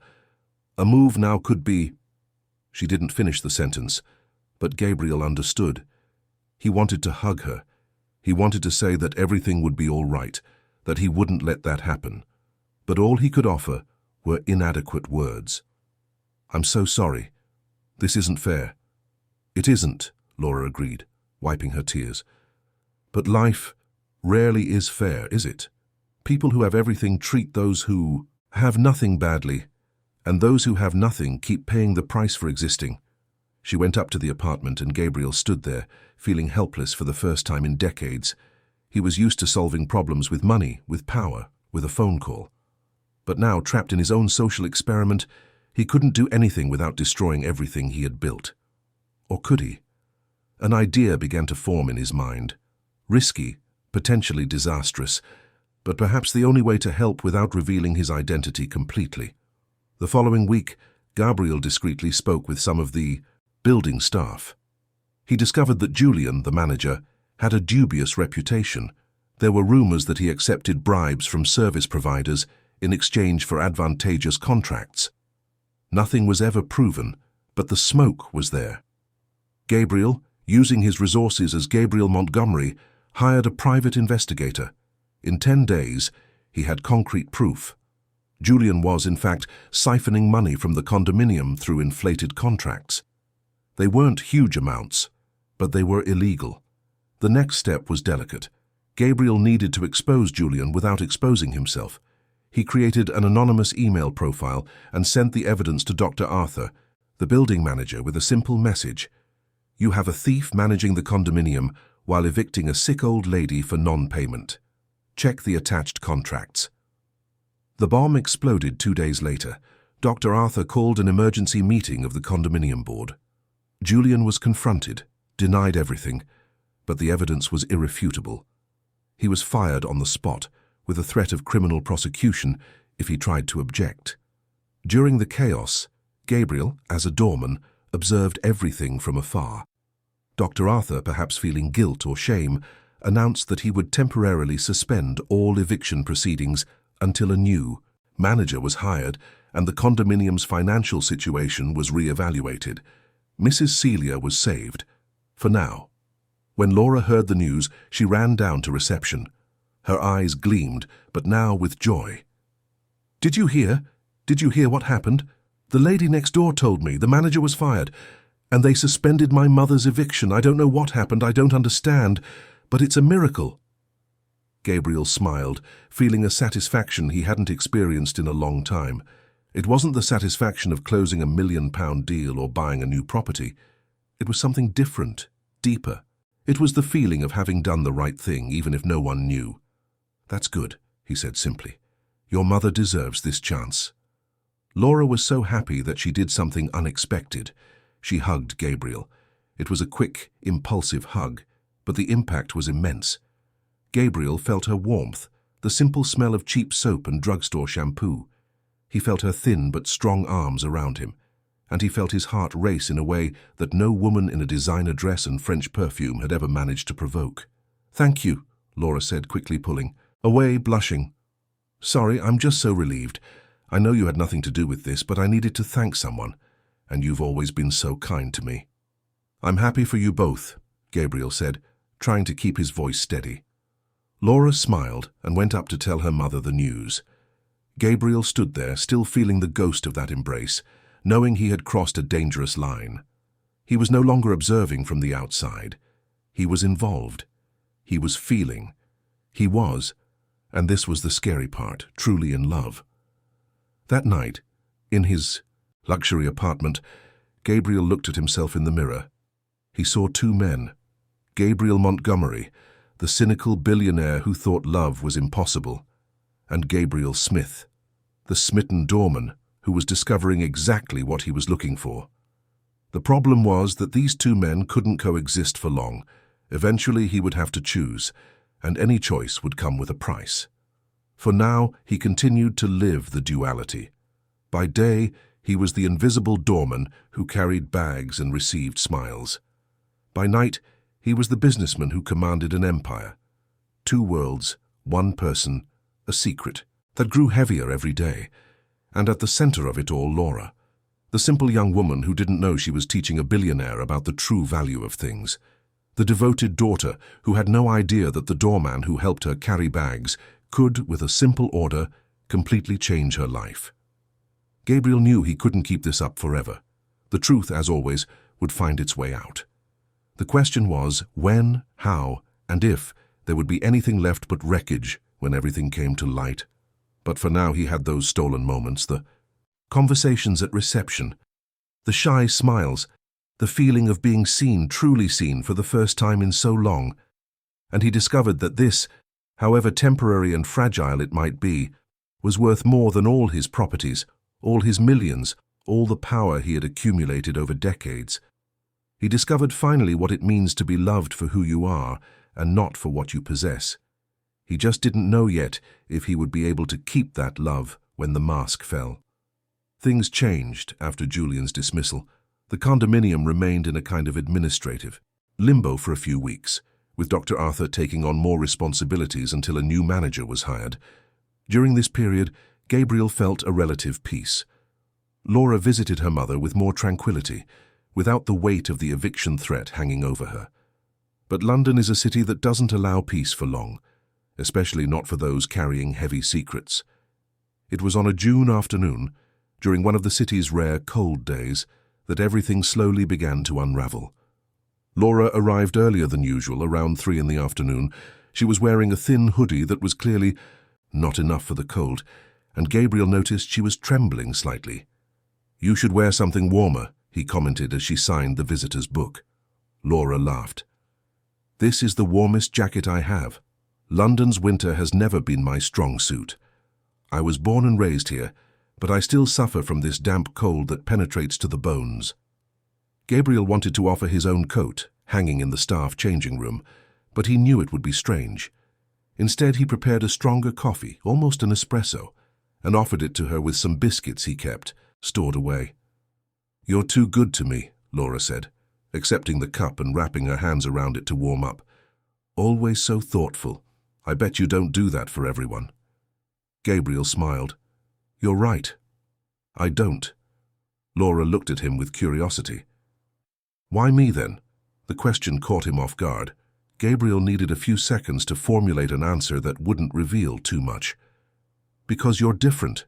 A move now could be... She didn't finish the sentence, but Gabriel understood. He wanted to hug her. He wanted to say that everything would be all right, that he wouldn't let that happen. But all he could offer were inadequate words. I'm so sorry. This isn't fair. It isn't, Laura agreed, wiping her tears. But life rarely is fair, is it? People who have everything treat those who have nothing badly, and those who have nothing keep paying the price for existing. She went up to the apartment and Gabriel stood there, feeling helpless for the first time in decades. He was used to solving problems with money, with power, with a phone call. But now, trapped in his own social experiment, he couldn't do anything without destroying everything he had built. Or could he? An idea began to form in his mind. Risky, potentially disastrous, but perhaps the only way to help without revealing his identity completely. The following week, Gabriel discreetly spoke with some of the building staff. He discovered that Julian, the manager, had a dubious reputation. There were rumors that he accepted bribes from service providers in exchange for advantageous contracts. Nothing was ever proven, but the smoke was there. Gabriel, using his resources as Gabriel Montgomery, hired a private investigator. In 10 days, he had concrete proof. Julian was, in fact, siphoning money from the condominium through inflated contracts. They weren't huge amounts, but they were illegal. The next step was delicate. Gabriel needed to expose Julian without exposing himself. He created an anonymous email profile and sent the evidence to Dr. Arthur, the building manager, with a simple message. You have a thief managing the condominium while evicting a sick old lady for non-payment. Check the attached contracts. The bomb exploded 2 days later. Dr. Arthur called an emergency meeting of the condominium board. Julian was confronted, denied everything, but the evidence was irrefutable. He was fired on the spot, with a threat of criminal prosecution if he tried to object. During the chaos, Gabriel, as a doorman, observed everything from afar. Dr. Arthur, perhaps feeling guilt or shame, announced that he would temporarily suspend all eviction proceedings until a new manager was hired and the condominium's financial situation was re-evaluated. Mrs. Celia was saved, for now. When Laura heard the news, she ran down to reception. Her eyes gleamed, but now with joy. Did you hear? Did you hear what happened? The lady next door told me the manager was fired, and they suspended my mother's eviction. I don't know what happened, I don't understand, but it's a miracle. Gabriel smiled, feeling a satisfaction he hadn't experienced in a long time. It wasn't the satisfaction of closing a £1 million deal or buying a new property. It was something different, deeper. It was the feeling of having done the right thing, even if no one knew. That's good, he said simply. Your mother deserves this chance. Laura was so happy that she did something unexpected. She hugged Gabriel. It was a quick, impulsive hug, but the impact was immense. Gabriel felt her warmth, the simple smell of cheap soap and drugstore shampoo. He felt her thin but strong arms around him, and he felt his heart race in a way that no woman in a designer dress and French perfume had ever managed to provoke. Thank you, Laura said, quickly pulling away, blushing. Sorry, I'm just so relieved. I know you had nothing to do with this, but I needed to thank someone, and you've always been so kind to me. I'm happy for you both, Gabriel said, trying to keep his voice steady. Laura smiled and went up to tell her mother the news. Gabriel stood there, still feeling the ghost of that embrace, knowing he had crossed a dangerous line. He was no longer observing from the outside. He was involved. He was feeling. He was, and this was the scary part, truly in love. That night, in his luxury apartment, Gabriel looked at himself in the mirror. He saw 2 men. Gabriel Montgomery, the cynical billionaire who thought love was impossible, and Gabriel Smith, the smitten doorman who was discovering exactly what he was looking for. The problem was that these two men couldn't coexist for long. Eventually he would have to choose, and any choice would come with a price. For now, he continued to live the duality. By day, he was the invisible doorman who carried bags and received smiles. By night, he was the businessman who commanded an empire. Two worlds, one person, a secret that grew heavier every day. And at the center of it all, Laura, the simple young woman who didn't know she was teaching a billionaire about the true value of things. The devoted daughter who had no idea that the doorman who helped her carry bags could, with a simple order, completely change her life. Gabriel knew he couldn't keep this up forever. The truth, as always, would find its way out. The question was when, how, and if there would be anything left but wreckage when everything came to light. But for now he had those stolen moments, the conversations at reception, the shy smiles, the feeling of being seen, truly seen for the first time in so long. And he discovered that this, however temporary and fragile it might be, was worth more than all his properties, all his millions, all the power he had accumulated over decades. He discovered finally what it means to be loved for who you are and not for what you possess. He just didn't know yet if he would be able to keep that love when the mask fell. Things changed after Julian's dismissal. The condominium remained in a kind of administrative limbo for a few weeks, with Dr. Arthur taking on more responsibilities until a new manager was hired. During this period, Gabriel felt a relative peace. Laura visited her mother with more tranquility, without the weight of the eviction threat hanging over her. But London is a city that doesn't allow peace for long, especially not for those carrying heavy secrets. It was on a June afternoon, during one of the city's rare cold days, that everything slowly began to unravel. Laura arrived earlier than usual, around 3 in the afternoon. She was wearing a thin hoodie that was clearly not enough for the cold, and Gabriel noticed she was trembling slightly. "You should wear something warmer," he commented as she signed the visitor's book. Laura laughed. "This is the warmest jacket I have. London's winter has never been my strong suit. I was born and raised here, but I still suffer from this damp cold that penetrates to the bones." Gabriel wanted to offer his own coat, hanging in the staff changing room, but he knew it would be strange. Instead, he prepared a stronger coffee, almost an espresso, and offered it to her with some biscuits he kept, stored away. "You're too good to me," Laura said, accepting the cup and wrapping her hands around it to warm up. "Always so thoughtful. I bet you don't do that for everyone." Gabriel smiled. "You're right. I don't." Laura looked at him with curiosity. "Why me, then?" The question caught him off guard. Gabriel needed a few seconds to formulate an answer that wouldn't reveal too much. "Because you're different.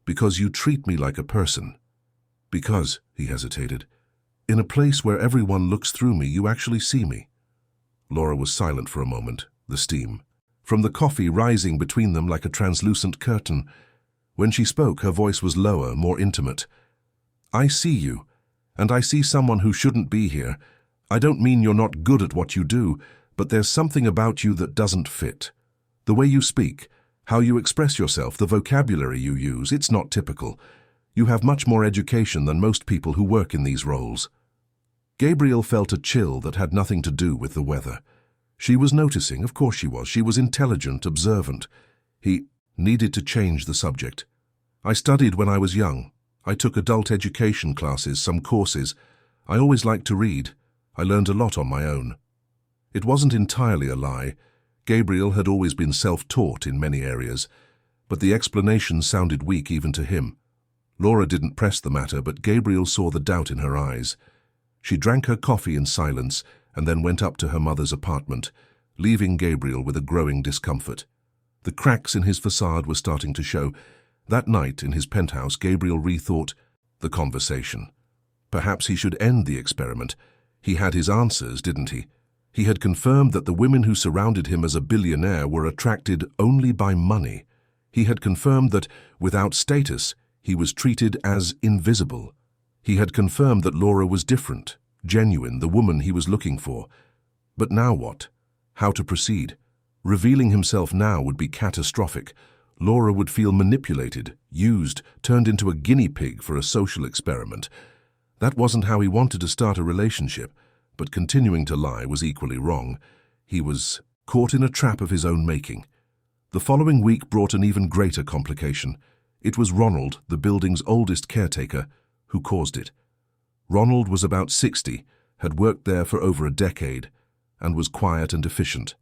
Because you treat me like a person. Because," he hesitated, "in a place where everyone looks through me, you actually see me." Laura was silent for a moment, the steam from the coffee rising between them like a translucent curtain. When she spoke, her voice was lower, more intimate. "I see you, and I see someone who shouldn't be here. I don't mean you're not good at what you do, but there's something about you that doesn't fit. The way you speak, how you express yourself, the vocabulary you use, it's not typical. You have much more education than most people who work in these roles." Gabriel felt a chill that had nothing to do with the weather. She was noticing, of course she was. She was intelligent, observant. He needed to change the subject. "I studied when I was young. I took adult education classes, some courses. I always liked to read. I learned a lot on my own." It wasn't entirely a lie. Gabriel had always been self-taught in many areas, but the explanation sounded weak even to him. Laura didn't press the matter, but Gabriel saw the doubt in her eyes. She drank her coffee in silence and then went up to her mother's apartment, leaving Gabriel with a growing discomfort. The cracks in his facade were starting to show. That night, in his penthouse, Gabriel rethought the conversation. Perhaps he should end the experiment. He had his answers, didn't he? He had confirmed that the women who surrounded him as a billionaire were attracted only by money. He had confirmed that, without status, he was treated as invisible. He had confirmed that Laura was different, genuine, the woman he was looking for. But now what? How to proceed? Revealing himself now would be catastrophic. Laura would feel manipulated, used, turned into a guinea pig for a social experiment. That wasn't how he wanted to start a relationship, but continuing to lie was equally wrong. He was caught in a trap of his own making. The following week brought an even greater complication. It was Ronald, the building's oldest caretaker, who caused it. Ronald was about 60, had worked there for over a decade, and was quiet and efficient.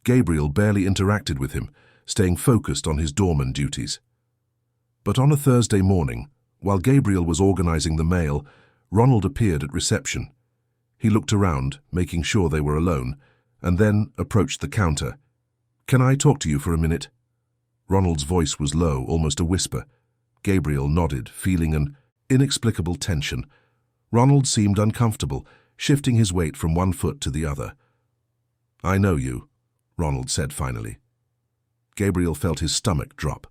Gabriel barely interacted with him, staying focused on his doorman duties. But on a Thursday morning, while Gabriel was organizing the mail, Ronald appeared at reception. He looked around, making sure they were alone, and then approached the counter. "Can I talk to you for a minute?" Ronald's voice was low, almost a whisper. Gabriel nodded, feeling an inexplicable tension. Ronald seemed uncomfortable, shifting his weight from one foot to the other. "I know you," Ronald said finally. Gabriel felt his stomach drop.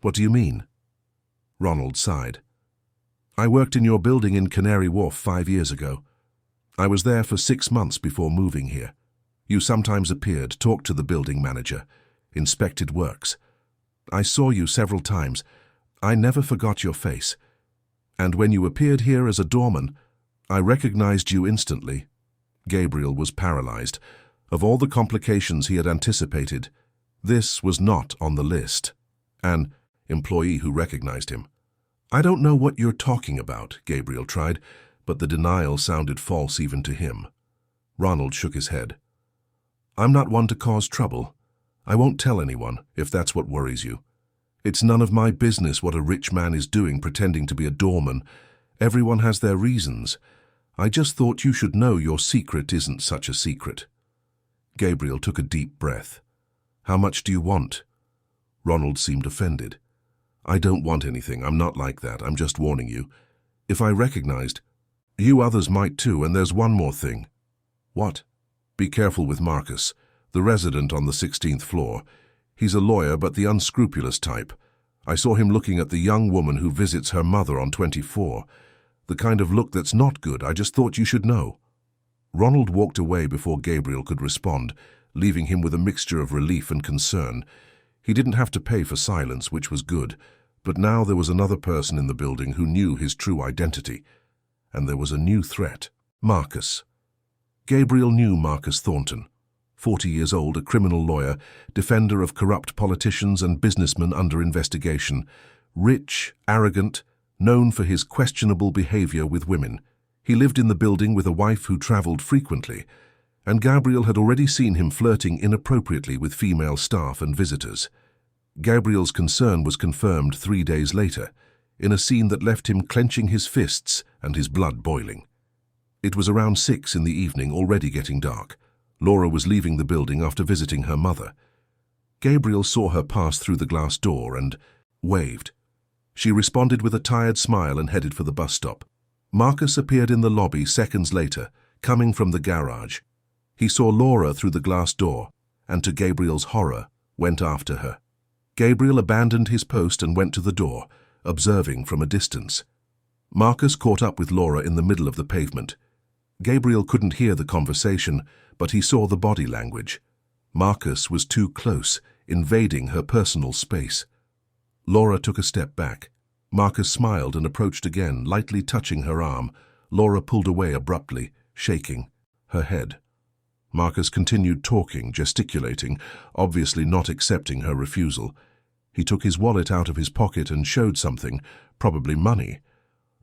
"What do you mean?" Ronald sighed. "I worked in your building in Canary Wharf 5 years ago. I was there for 6 months before moving here. You sometimes appeared, talked to the building manager, inspected works. I saw you several times. I never forgot your face. And when you appeared here as a doorman, I recognized you instantly." Gabriel was paralyzed. Of all the complications he had anticipated, this was not on the list. An employee who recognized him. "I don't know what you're talking about," Gabriel tried, but the denial sounded false even to him. Ronald shook his head. "I'm not one to cause trouble. I won't tell anyone, if that's what worries you. It's none of my business what a rich man is doing pretending to be a doorman. Everyone has their reasons. I just thought you should know your secret isn't such a secret." Gabriel took a deep breath. "How much do you want?" Ronald seemed offended. "I don't want anything. I'm not like that. I'm just warning you. If I recognized, you others might too, and there's one more thing." "What?" "Be careful with Marcus, the resident on the 16th floor. He's a lawyer, but the unscrupulous type. I saw him looking at the young woman who visits her mother on 24. The kind of look that's not good. I just thought you should know." Ronald walked away before Gabriel could respond, leaving him with a mixture of relief and concern. He didn't have to pay for silence, which was good, but now there was another person in the building who knew his true identity. And there was a new threat. Marcus. Gabriel knew Marcus Thornton. 40 years old, a criminal lawyer, defender of corrupt politicians and businessmen under investigation. Rich, arrogant, known for his questionable behavior with women. He lived in the building with a wife who traveled frequently, and Gabriel had already seen him flirting inappropriately with female staff and visitors. Gabriel's concern was confirmed 3 days later, in a scene that left him clenching his fists and his blood boiling. It was around 6 in the evening, already getting dark. Laura was leaving the building after visiting her mother. Gabriel saw her pass through the glass door and waved. She responded with a tired smile and headed for the bus stop. Marcus appeared in the lobby seconds later, coming from the garage. He saw Laura through the glass door, and to Gabriel's horror, went after her. Gabriel abandoned his post and went to the door, observing from a distance. Marcus caught up with Laura in the middle of the pavement. Gabriel couldn't hear the conversation, but he saw the body language. Marcus was too close, invading her personal space. Laura took a step back. Marcus smiled and approached again, lightly touching her arm. Laura pulled away abruptly, shaking her head. Marcus continued talking, gesticulating, obviously not accepting her refusal. He took his wallet out of his pocket and showed something, probably money.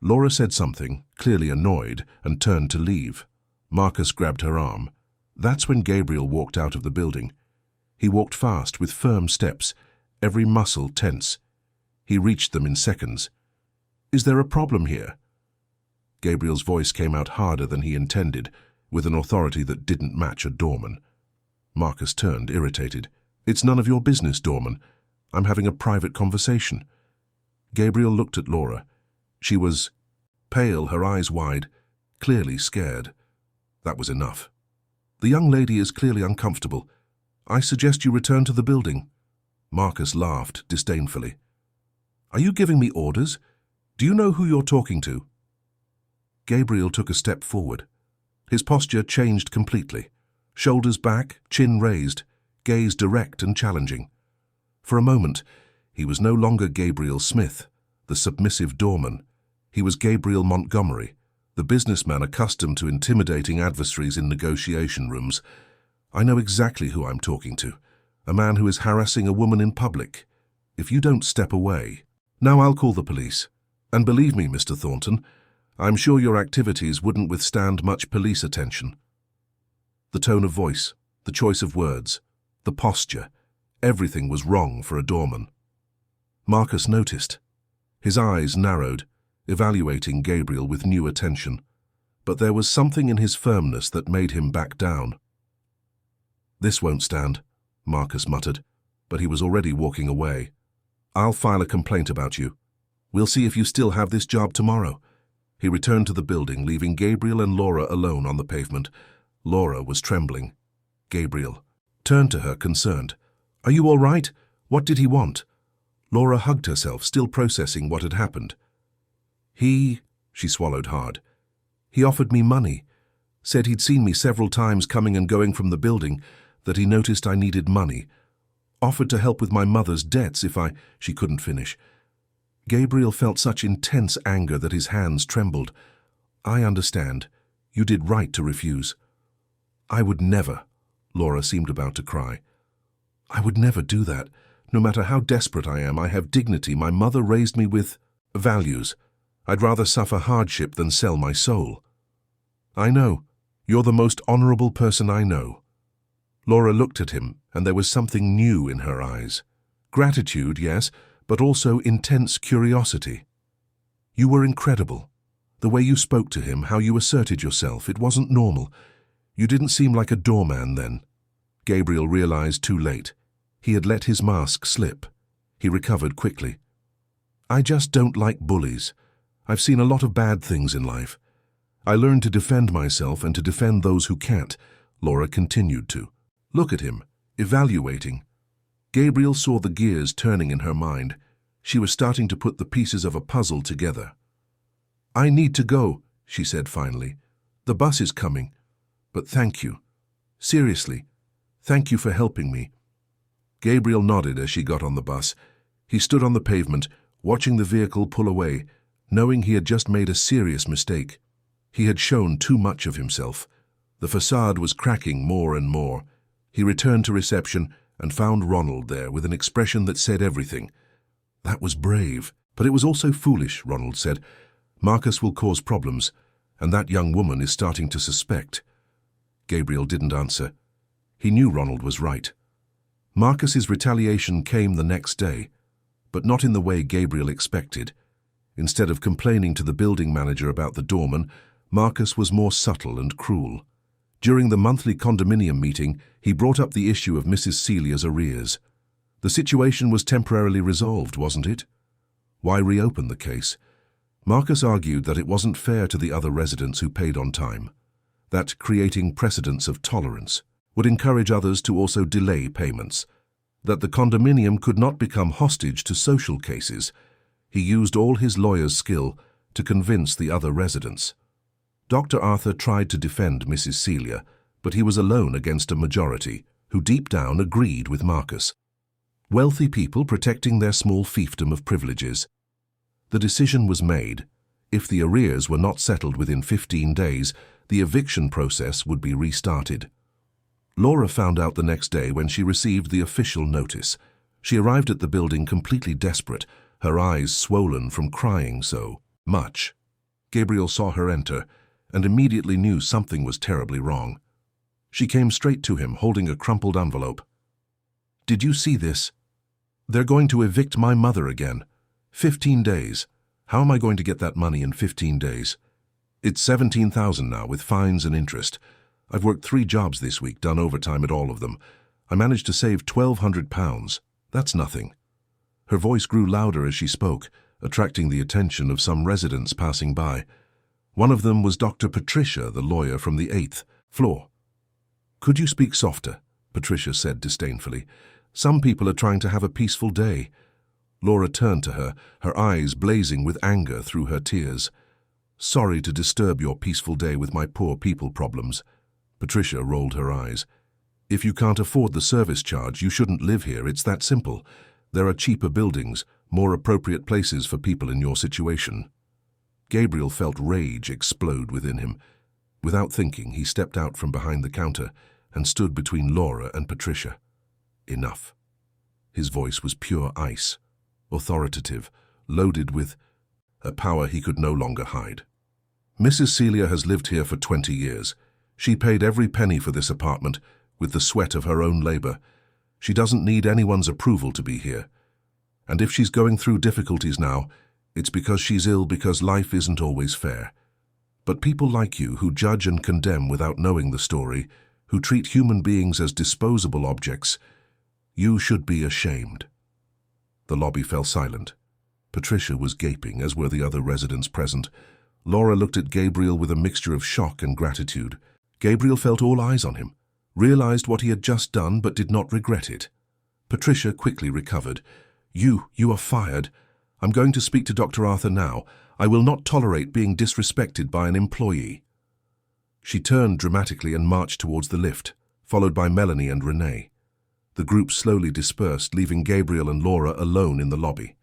Laura said something, clearly annoyed, and turned to leave. Marcus grabbed her arm. That's when Gabriel walked out of the building. He walked fast, with firm steps, every muscle tense. He reached them in seconds. "Is there a problem here?" Gabriel's voice came out harder than he intended, with an authority that didn't match a doorman. Marcus turned, irritated. "It's none of your business, doorman. I'm having a private conversation." Gabriel looked at Laura. She was pale, her eyes wide, clearly scared. That was enough. "The young lady is clearly uncomfortable. I suggest you return to the building." Marcus laughed disdainfully. "Are you giving me orders? Do you know who you're talking to?" Gabriel took a step forward. His posture changed completely. Shoulders back, chin raised, gaze direct and challenging. For a moment, he was no longer Gabriel Smith, the submissive doorman. He was Gabriel Montgomery, the businessman accustomed to intimidating adversaries in negotiation rooms. I know exactly who I'm talking to, a man who is harassing a woman in public. If you don't step away... Now I'll call the police. And believe me, Mr. Thornton, I'm sure your activities wouldn't withstand much police attention. The tone of voice, the choice of words, the posture, everything was wrong for a doorman. Marcus noticed. His eyes narrowed, evaluating Gabriel with new attention, but there was something in his firmness that made him back down. "This won't stand," Marcus muttered, but he was already walking away. "I'll file a complaint about you. We'll see if you still have this job tomorrow." He returned to the building, leaving Gabriel and Laura alone on the pavement. Laura was trembling. Gabriel turned to her, concerned. "Are you all right? What did he want?" Laura hugged herself, still processing what had happened. She swallowed hard. "He offered me money. Said he'd seen me several times coming and going from the building, that he noticed I needed money. Offered to help with my mother's debts if I..." She couldn't finish. Gabriel felt such intense anger that his hands trembled. "I understand. You did right to refuse." "I would never..." Laura seemed about to cry. "I would never do that. No matter how desperate I am, I have dignity. My mother raised me with values. I'd rather suffer hardship than sell my soul." "I know. You're the most honorable person I know." Laura looked at him, and there was something new in her eyes. Gratitude, yes, but also intense curiosity. "You were incredible. The way you spoke to him, how you asserted yourself, it wasn't normal. You didn't seem like a doorman then." Gabriel realized too late. He had let his mask slip. He recovered quickly. "I just don't like bullies. I've seen a lot of bad things in life. I learned to defend myself and to defend those who can't." Laura continued to look at him, evaluating. Gabriel saw the gears turning in her mind. She was starting to put the pieces of a puzzle together. "I need to go," she said finally. "The bus is coming. But thank you. Seriously, thank you for helping me." Gabriel nodded as she got on the bus. He stood on the pavement, watching the vehicle pull away, knowing he had just made a serious mistake. He had shown too much of himself. The facade was cracking more and more. He returned to reception and found Ronald there with an expression that said everything. "That was brave, but it was also foolish," Ronald said. "Marcus will cause problems, and that young woman is starting to suspect." Gabriel didn't answer. He knew Ronald was right. Marcus's retaliation came the next day, but not in the way Gabriel expected. Instead of complaining to the building manager about the doorman, Marcus was more subtle and cruel. During the monthly condominium meeting, he brought up the issue of Mrs. Celia's arrears. The situation was temporarily resolved, wasn't it? Why reopen the case? Marcus argued that it wasn't fair to the other residents who paid on time, that creating precedents of tolerance would encourage others to also delay payments, that the condominium could not become hostage to social cases. He used all his lawyer's skill to convince the other residents. Dr. Arthur tried to defend Mrs. Celia, but he was alone against a majority who deep down agreed with Marcus. Wealthy people protecting their small fiefdom of privileges. The decision was made. If the arrears were not settled within 15 days, the eviction process would be restarted. Laura found out the next day when she received the official notice. She arrived at the building completely desperate, her eyes swollen from crying so much. Gabriel saw her enter and immediately knew something was terribly wrong. She came straight to him, holding a crumpled envelope. "Did you see this? They're going to evict my mother again. 15 days. How am I going to get that money in 15 days? It's 17,000 now with fines and interest. I've worked 3 jobs this week, done overtime at all of them. I managed to save £1,200. That's nothing." Her voice grew louder as she spoke, attracting the attention of some residents passing by. One of them was Dr. Patricia, the lawyer from the 8th floor. "Could you speak softer?" Patricia said disdainfully. "Some people are trying to have a peaceful day." Laura turned to her, her eyes blazing with anger through her tears. "Sorry to disturb your peaceful day with my poor people problems." Patricia rolled her eyes. "If you can't afford the service charge, you shouldn't live here. It's that simple. There are cheaper buildings, more appropriate places for people in your situation." Gabriel felt rage explode within him. Without thinking, he stepped out from behind the counter and stood between Laura and Patricia. Enough. His voice was pure ice, authoritative, loaded with a power he could no longer hide. "Mrs. Celia has lived here for 20 years. She paid every penny for this apartment with the sweat of her own labor. She doesn't need anyone's approval to be here. And if she's going through difficulties now, it's because she's ill, because life isn't always fair. But people like you who judge and condemn without knowing the story, who treat human beings as disposable objects, you should be ashamed." The lobby fell silent. Patricia was gaping, as were the other residents present. Laura looked at Gabriel with a mixture of shock and gratitude. Gabriel felt all eyes on him, realized what he had just done but did not regret it. Patricia quickly recovered. You are fired. I'm going to speak to Dr. Arthur now. I will not tolerate being disrespected by an employee." She turned dramatically and marched towards the lift, followed by Melanie and Renee. The group slowly dispersed, leaving Gabriel and Laura alone in the lobby.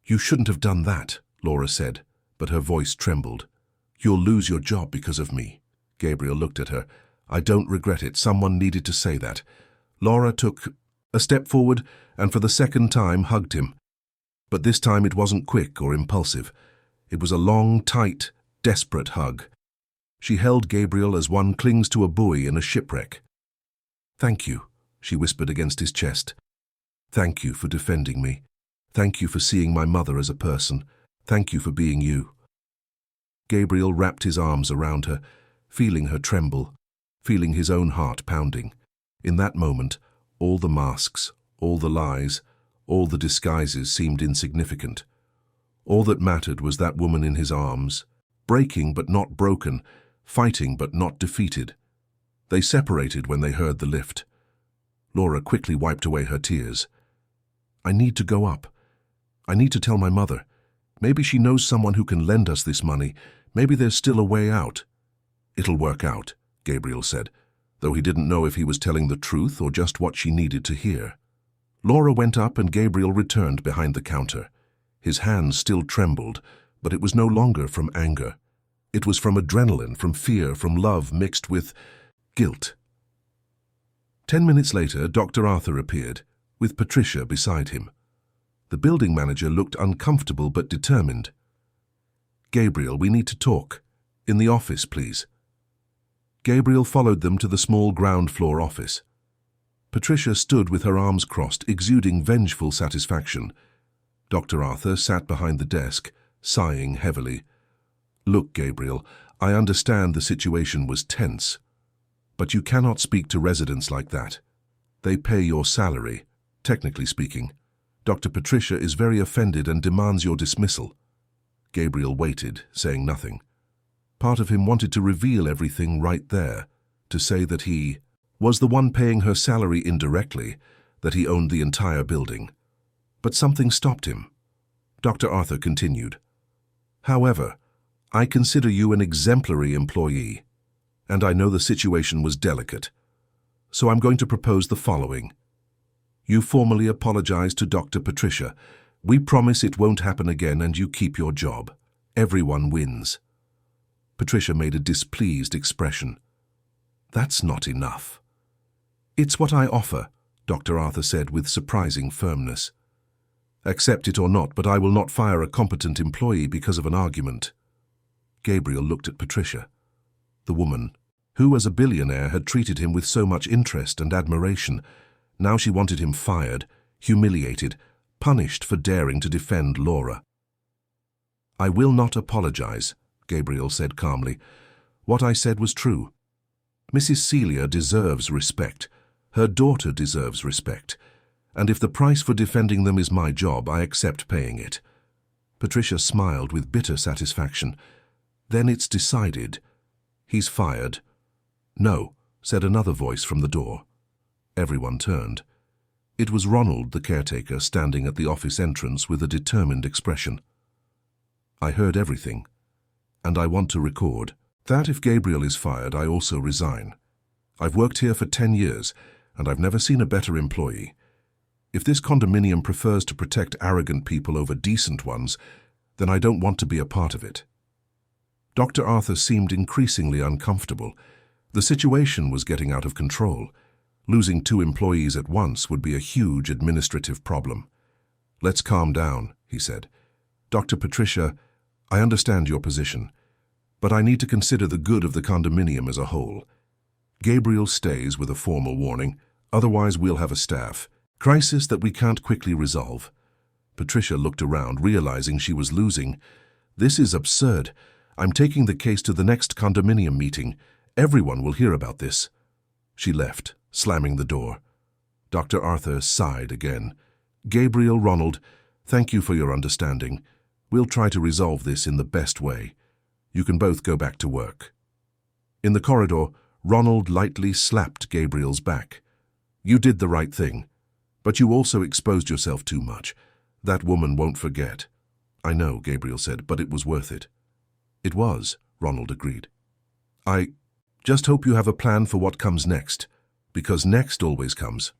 "You shouldn't have done that," Laura said, but her voice trembled. "You'll lose your job because of me." Gabriel looked at her. "I don't regret it. Someone needed to say that." Laura took a step forward and for the second time hugged him. But this time it wasn't quick or impulsive. It was a long, tight, desperate hug. She held Gabriel as one clings to a buoy in a shipwreck. "Thank you," she whispered against his chest. "Thank you for defending me. Thank you for seeing my mother as a person. Thank you for being you." Gabriel wrapped his arms around her, feeling her tremble, feeling his own heart pounding. In that moment, all the masks, all the lies, all the disguises seemed insignificant. All that mattered was that woman in his arms, breaking but not broken, fighting but not defeated. They separated when they heard the lift. Laura quickly wiped away her tears. "I need to go up. I need to tell my mother. Maybe she knows someone who can lend us this money. Maybe there's still a way out." "It'll work out," Gabriel said, though he didn't know if he was telling the truth or just what she needed to hear. Laura went up and Gabriel returned behind the counter. His hands still trembled, but it was no longer from anger. It was from adrenaline, from fear, from love mixed with guilt. 10 minutes later, Dr. Arthur appeared, with Patricia beside him. The building manager looked uncomfortable but determined. "Gabriel, we need to talk. In the office, please." Gabriel followed them to the small ground-floor office. Patricia stood with her arms crossed, exuding vengeful satisfaction. Dr. Arthur sat behind the desk, sighing heavily. "Look, Gabriel, I understand the situation was tense, but you cannot speak to residents like that. They pay your salary, technically speaking. Dr. Patricia is very offended and demands your dismissal." Gabriel waited, saying nothing. Part of him wanted to reveal everything right there, to say that he was the one paying her salary indirectly, that he owned the entire building. But something stopped him. Dr. Arthur continued, "However, I consider you an exemplary employee, and I know the situation was delicate. So I'm going to propose the following. You formally apologize to Dr. Patricia. We promise it won't happen again and you keep your job. Everyone wins." Patricia made a displeased expression. "That's not enough." "It's what I offer," Dr. Arthur said with surprising firmness. "Accept it or not, but I will not fire a competent employee because of an argument." Gabriel looked at Patricia, the woman who, as a billionaire, had treated him with so much interest and admiration. Now she wanted him fired, humiliated, punished for daring to defend Laura. "I will not apologize," Gabriel said calmly. "What I said was true. Mrs. Celia deserves respect. Her daughter deserves respect. And if the price for defending them is my job, I accept paying it." Patricia smiled with bitter satisfaction. "Then it's decided. He's fired." "No," said another voice from the door. Everyone turned. It was Ronald, the caretaker, standing at the office entrance with a determined expression. "I heard everything, and I want to record that if Gabriel is fired, I also resign. I've worked here for 10 years, and I've never seen a better employee. If this condominium prefers to protect arrogant people over decent ones, then I don't want to be a part of it. Dr. Arthur seemed increasingly uncomfortable. The situation was getting out of control. Losing 2 employees at once would be a huge administrative problem. "Let's calm down," he said. "Dr. Patricia, I understand your position, but I need to consider the good of the condominium as a whole. Gabriel stays with a formal warning, otherwise we'll have a staff crisis that we can't quickly resolve." Patricia looked around, realizing she was losing. "This is absurd. I'm taking the case to the next condominium meeting. Everyone will hear about this." She left, slamming the door. Dr. Arthur sighed again. "Gabriel, Ronald, thank you for your understanding. We'll try to resolve this in the best way. You can both go back to work." In the corridor, Ronald lightly slapped Gabriel's back. "You did the right thing, but you also exposed yourself too much. That woman won't forget." "I know," Gabriel said, "but it was worth it." "It was," Ronald agreed. "I just hope you have a plan for what comes next, because next always comes."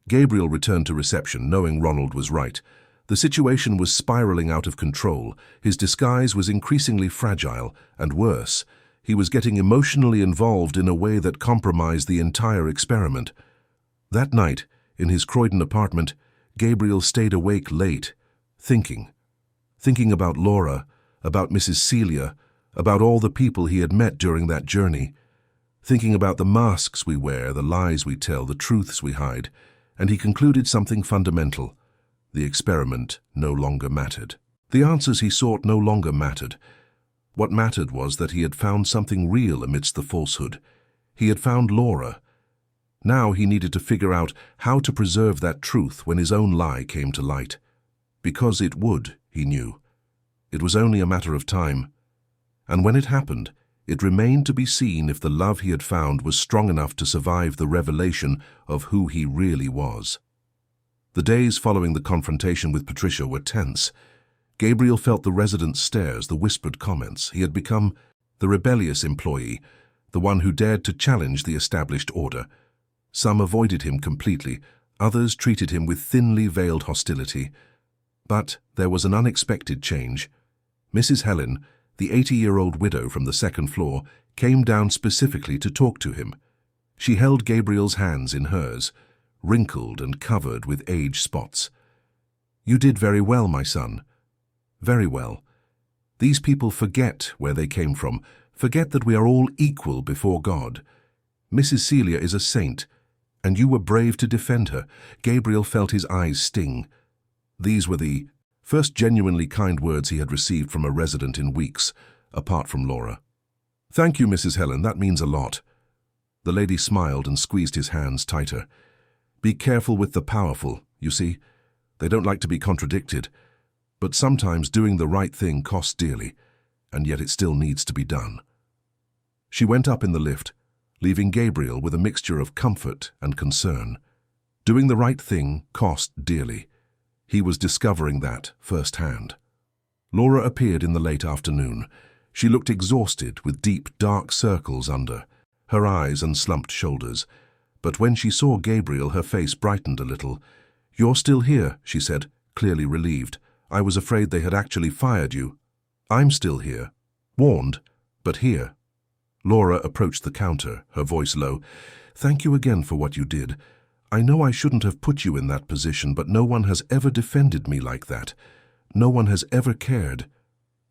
Gabriel returned to reception, knowing Ronald was right. The situation was spiraling out of control. His disguise was increasingly fragile, and worse, he was getting emotionally involved in a way that compromised the entire experiment. That night, in his Croydon apartment, Gabriel stayed awake late, thinking about Laura, about Mrs. Celia, about all the people he had met during that journey, thinking about the masks we wear, the lies we tell, the truths we hide, and he concluded something fundamental. The experiment no longer mattered. The answers he sought no longer mattered. What mattered was that he had found something real amidst the falsehood. He had found Laura. Now he needed to figure out how to preserve that truth when his own lie came to light. Because it would, he knew. It was only a matter of time. And when it happened, it remained to be seen if the love he had found was strong enough to survive the revelation of who he really was. The days following the confrontation with Patricia were tense. Gabriel felt the residents' stares, the whispered comments. He had become the rebellious employee, the one who dared to challenge the established order. Some avoided him completely, others treated him with thinly veiled hostility. But there was an unexpected change. Mrs. Helen, the 80-year-old widow from the second floor, came down specifically to talk to him. She held Gabriel's hands in hers, wrinkled and covered with age spots. "You did very well, my son. Very well. These people forget where they came from, forget that we are all equal before God. Mrs. Celia is a saint, and you were brave to defend her." Gabriel felt his eyes sting. These were the first genuinely kind words he had received from a resident in weeks, apart from Laura. "Thank you, Mrs. Helen, that means a lot." The lady smiled and squeezed his hands tighter. "Be careful with the powerful, you see. They don't like to be contradicted. But sometimes doing the right thing costs dearly, and yet it still needs to be done." She went up in the lift, leaving Gabriel with a mixture of comfort and concern. Doing the right thing cost dearly. He was discovering that firsthand. Laura appeared in the late afternoon. She looked exhausted, with deep, dark circles under her eyes and slumped shoulders. But when she saw Gabriel, her face brightened a little. "You're still here," she said, clearly relieved. "I was afraid they had actually fired you." "I'm still here. Warned, but here." Laura approached the counter, her voice low. "Thank you again for what you did. I know I shouldn't have put you in that position, but no one has ever defended me like that. No one has ever cared."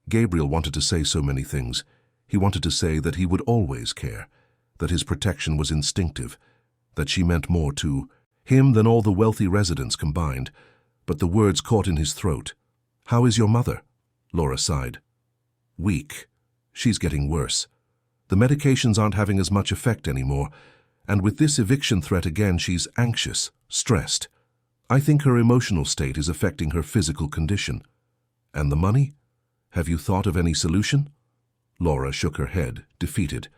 Gabriel wanted to say so many things. He wanted to say that he would always care, that his protection was instinctive, that she meant more to him than all the wealthy residents combined. But the words caught in his throat. "How is your mother?" Laura sighed. "Weak. She's getting worse. The medications aren't having as much effect anymore, and with this eviction threat again, she's anxious, stressed. I think her emotional state is affecting her physical condition." "And the money? Have you thought of any solution?" Laura shook her head, defeated.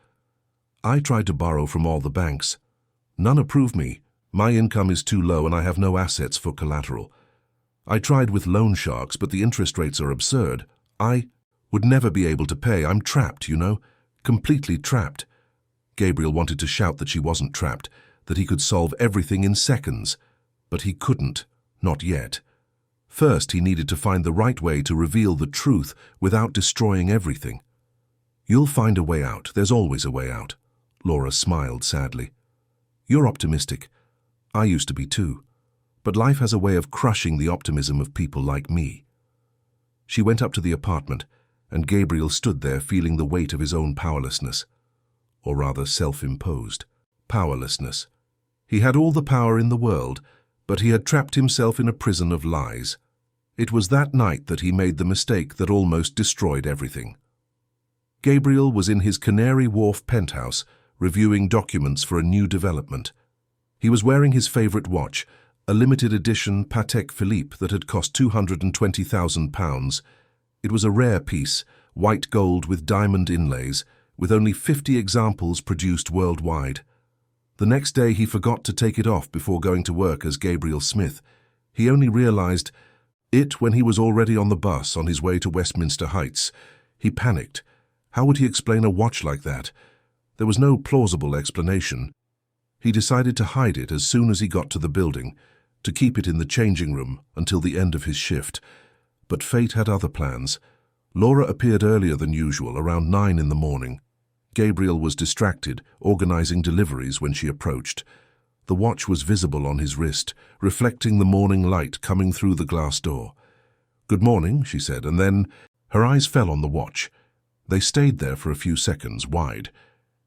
"I tried to borrow from all the banks. None approve me. My income is too low and I have no assets for collateral. I tried with loan sharks, but the interest rates are absurd. I would never be able to pay. I'm trapped, you know, completely trapped." Gabriel wanted to shout that she wasn't trapped, that he could solve everything in seconds, but he couldn't. Not yet. First, he needed to find the right way to reveal the truth without destroying everything. "You'll find a way out. There's always a way out." Laura smiled sadly. "You're optimistic. I used to be too. But life has a way of crushing the optimism of people like me." She went up to the apartment, and Gabriel stood there feeling the weight of his own powerlessness. Or rather, self-imposed powerlessness. He had all the power in the world, but he had trapped himself in a prison of lies. It was that night that he made the mistake that almost destroyed everything. Gabriel was in his Canary Wharf penthouse, reviewing documents for a new development. He was wearing his favorite watch, a limited edition Patek Philippe that had cost £220,000. It was a rare piece, white gold with diamond inlays, with only 50 examples produced worldwide. The next day he forgot to take it off before going to work as Gabriel Smith. He only realized it when he was already on the bus on his way to Westminster Heights. He panicked. How would he explain a watch like that? There was no plausible explanation. He decided to hide it as soon as he got to the building, to keep it in the changing room until the end of his shift. But fate had other plans. Laura appeared earlier than usual, around 9 in the morning. Gabriel was distracted, organizing deliveries when she approached. The watch was visible on his wrist, reflecting the morning light coming through the glass door. "Good morning," she said, and then her eyes fell on the watch. They stayed there for a few seconds, wide.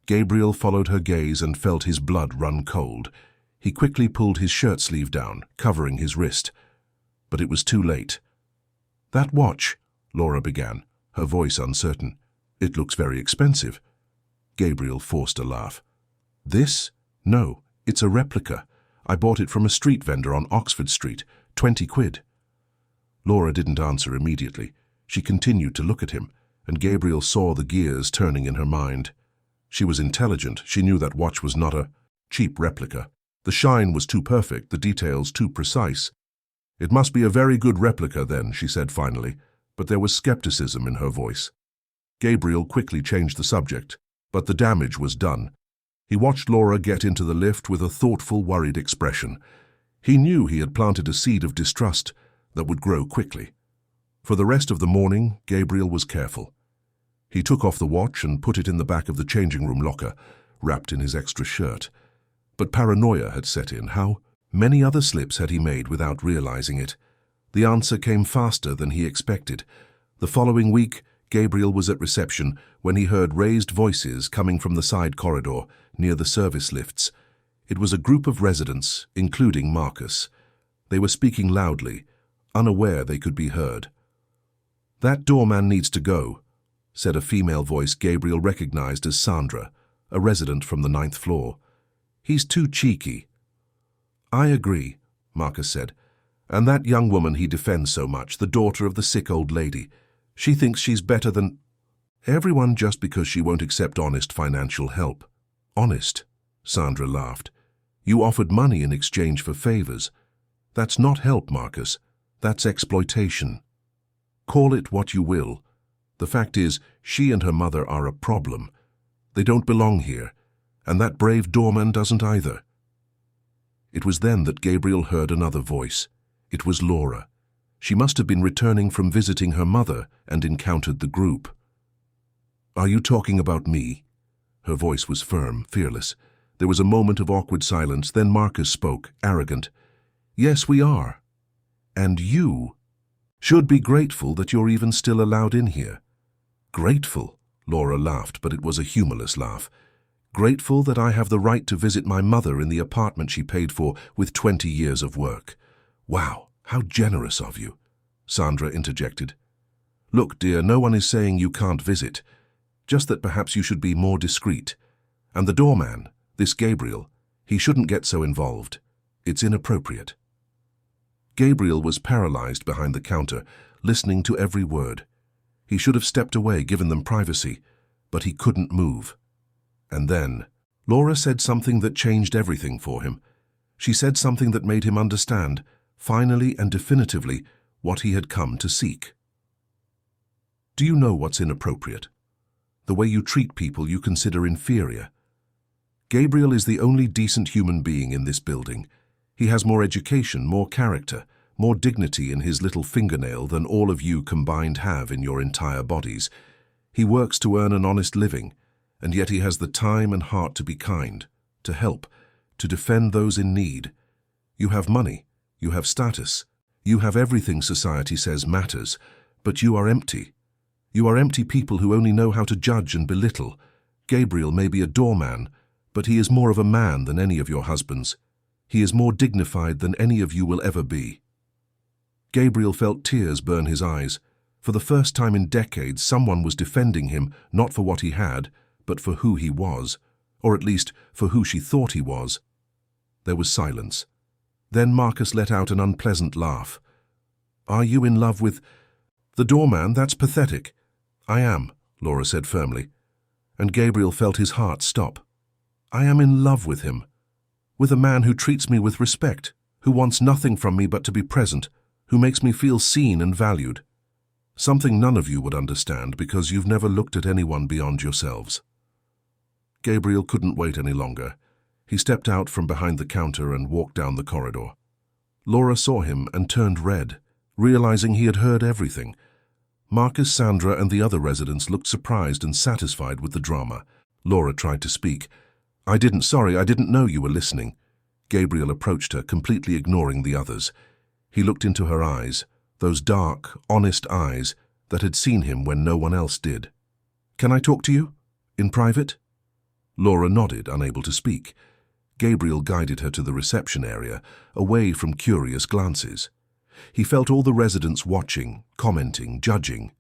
Gabriel followed her gaze and felt his blood run cold. He quickly pulled his shirt sleeve down, covering his wrist. But it was too late. "That watch," Laura began, her voice uncertain. "It looks very expensive." Gabriel forced a laugh. "This? No, it's a replica. I bought it from a street vendor on Oxford Street, 20 quid. Laura didn't answer immediately. She continued to look at him, and Gabriel saw the gears turning in her mind. She was intelligent. She knew that watch was not a cheap replica. The shine was too perfect, the details too precise. "It must be a very good replica then," she said finally, but there was skepticism in her voice. Gabriel quickly changed the subject, but the damage was done. He watched Laura get into the lift with a thoughtful, worried expression. He knew he had planted a seed of distrust that would grow quickly. For the rest of the morning, Gabriel was careful. He took off the watch and put it in the back of the changing room locker, wrapped in his extra shirt. But paranoia had set in. How many other slips had he made without realizing it? The answer came faster than he expected. The following week, Gabriel was at reception when he heard raised voices coming from the side corridor near the service lifts. It was a group of residents, including Marcus. They were speaking loudly, unaware they could be heard. "That doorman needs to go," said a female voice Gabriel recognized as Sandra, a resident from the 9th floor. "He's too cheeky." "I agree," Marcus said. "And that young woman he defends so much, the daughter of the sick old lady, she thinks she's better than everyone just because she won't accept honest financial help." "Honest?" Sandra laughed. "You offered money in exchange for favors. That's not help, Marcus. That's exploitation. Call it what you will. The fact is, she and her mother are a problem. They don't belong here, and that brave doorman doesn't either." It was then that Gabriel heard another voice. It was Laura. She must have been returning from visiting her mother and encountered the group. "Are you talking about me?" Her voice was firm, fearless. There was a moment of awkward silence, then Marcus spoke, arrogant. "Yes, we are. And you should be grateful that you're even still allowed in here." "Grateful?" Laura laughed, but it was a humorless laugh. "Grateful that I have the right to visit my mother in the apartment she paid for with 20 years of work." "Wow, how generous of you," Sandra interjected. "Look, dear, no one is saying you can't visit, just that perhaps you should be more discreet. And the doorman, this Gabriel, he shouldn't get so involved. It's inappropriate." Gabriel was paralyzed behind the counter, listening to every word. He should have stepped away, given them privacy, but he couldn't move. And then, Laura said something that changed everything for him. She said something that made him understand, finally and definitively, what he had come to seek. "Do you know what's inappropriate? The way you treat people you consider inferior. Gabriel is the only decent human being in this building. He has more education, more character, more dignity in his little fingernail than all of you combined have in your entire bodies. He works to earn an honest living, and yet he has the time and heart to be kind, to help, to defend those in need. You have money, you have status, you have everything society says matters, but you are empty. You are empty people who only know how to judge and belittle. Gabriel may be a doorman, but he is more of a man than any of your husbands. He is more dignified than any of you will ever be. Gabriel felt tears burn his eyes. For the first time in decades, someone was defending him, not for what he had, but for who he was, or at least for who she thought he was. There was silence. Then Marcus let out an unpleasant laugh. "Are you in love with the doorman? That's pathetic." "I am," Laura said firmly, and Gabriel felt his heart stop. "I am in love with him. With a man who treats me with respect, who wants nothing from me but to be present, who makes me feel seen and valued. Something none of you would understand because you've never looked at anyone beyond yourselves." Gabriel couldn't wait any longer. He stepped out from behind the counter and walked down the corridor. Laura saw him and turned red, realizing he had heard everything. Marcus, Sandra, and the other residents looked surprised and satisfied with the drama. Laura tried to speak. I didn't know you were listening." Gabriel approached her, completely ignoring the others. He looked into her eyes, those dark, honest eyes that had seen him when no one else did. "Can I talk to you? In private?" Laura nodded, unable to speak. Gabriel guided her to the reception area, away from curious glances. He felt all the residents watching, commenting, judging.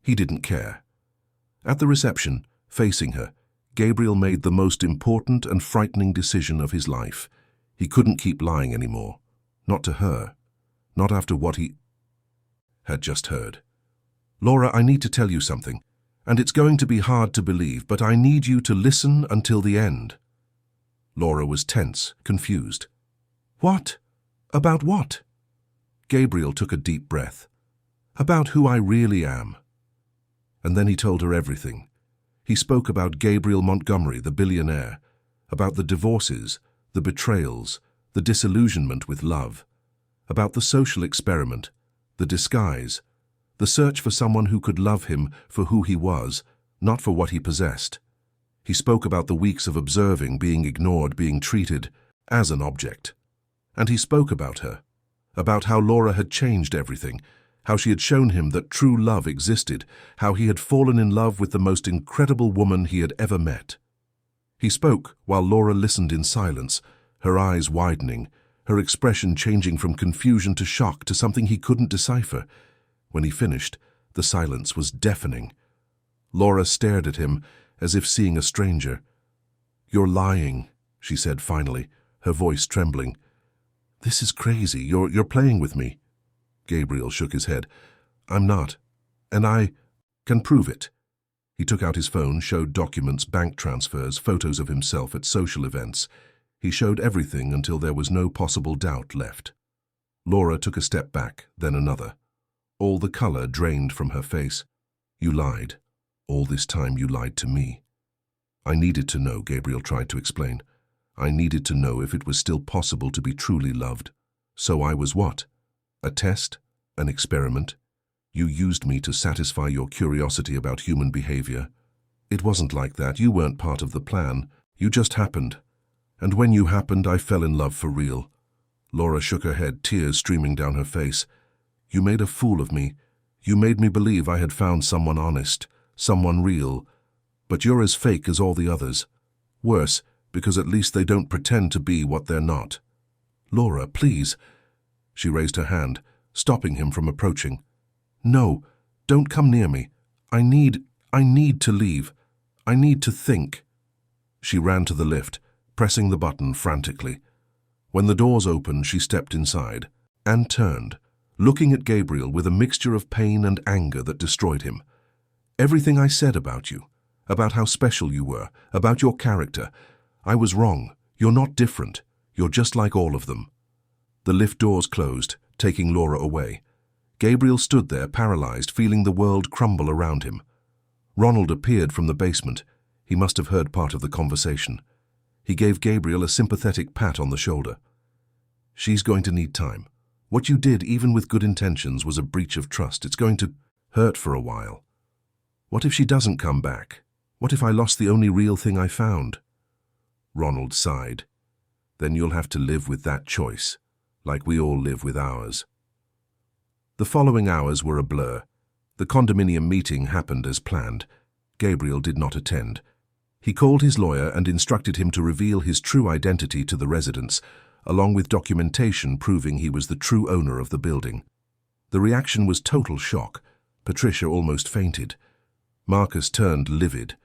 He didn't care. At the reception, facing her, Gabriel made the most important and frightening decision of his life. He couldn't keep lying anymore. Not to her. Not after what he had just heard. "Laura, I need to tell you something, and it's going to be hard to believe, but I need you to listen until the end." Laura was tense, confused. "What? About what?" Gabriel took a deep breath. "About who I really am." And then he told her everything. He spoke about Gabriel Montgomery, the billionaire, about the divorces, the betrayals, the disillusionment with love, about the social experiment, the disguise, the search for someone who could love him for who he was, not for what he possessed. He spoke about the weeks of observing, being ignored, being treated as an object. And he spoke about her, about how Laura had changed everything, how she had shown him that true love existed, how he had fallen in love with the most incredible woman he had ever met. He spoke while Laura listened in silence, her eyes widening, her expression changing from confusion to shock to something he couldn't decipher. When he finished, the silence was deafening. Laura stared at him as if seeing a stranger. "You're lying," she said finally, her voice trembling. "This is crazy. You're playing with me." Gabriel shook his head. "I'm not. And I can prove it." He took out his phone, showed documents, bank transfers, photos of himself at social events. He showed everything until there was no possible doubt left. Laura took a step back, then another. All the color drained from her face. "You lied. All this time you lied to me." "I needed to know," Gabriel tried to explain. "I needed to know if it was still possible to be truly loved. So I was what? A test? An experiment? You used me to satisfy your curiosity about human behavior. It wasn't like that. You weren't part of the plan. You just happened. And when you happened, I fell in love for real." Laura shook her head, tears streaming down her face. "You made a fool of me. You made me believe I had found someone honest, someone real. But you're as fake as all the others. Worse, because at least they don't pretend to be what they're not." "Laura, please." She raised her hand, stopping him from approaching. "No, don't come near me. I need to leave. I need to think." She ran to the lift, pressing the button frantically. When the doors opened, she stepped inside and turned, looking at Gabriel with a mixture of pain and anger that destroyed him. "Everything I said about you, about how special you were, about your character, I was wrong. You're not different. You're just like all of them." The lift doors closed, taking Laura away. Gabriel stood there, paralyzed, feeling the world crumble around him. Ronald appeared from the basement. He must have heard part of the conversation. He gave Gabriel a sympathetic pat on the shoulder. "She's going to need time. What you did, even with good intentions, was a breach of trust. It's going to hurt for a while. What if she doesn't come back? What if I lost the only real thing I found? Ronald sighed. Then you'll have to live with that choice, like we all live with ours. The following hours were a blur. The condominium meeting happened as planned. Gabriel did not attend. He called his lawyer and instructed him to reveal his true identity to the residents, along with documentation proving he was the true owner of the building. The reaction was total shock. Patricia almost fainted. Marcus turned livid.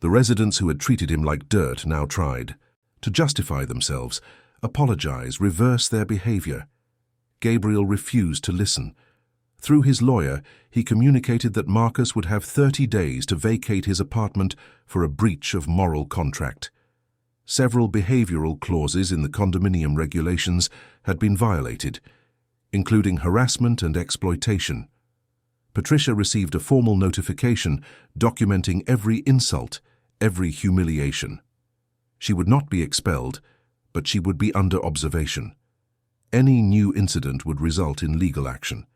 The residents who had treated him like dirt now tried to justify themselves, apologize, reverse their behavior. Gabriel refused to listen. Through his lawyer, he communicated that Marcus would have 30 days to vacate his apartment for a breach of moral contract. Several behavioral clauses in the condominium regulations had been violated, including harassment and exploitation. Patricia received a formal notification documenting every insult, every humiliation. She would not be expelled, but she would be under observation. Any new incident would result in legal action.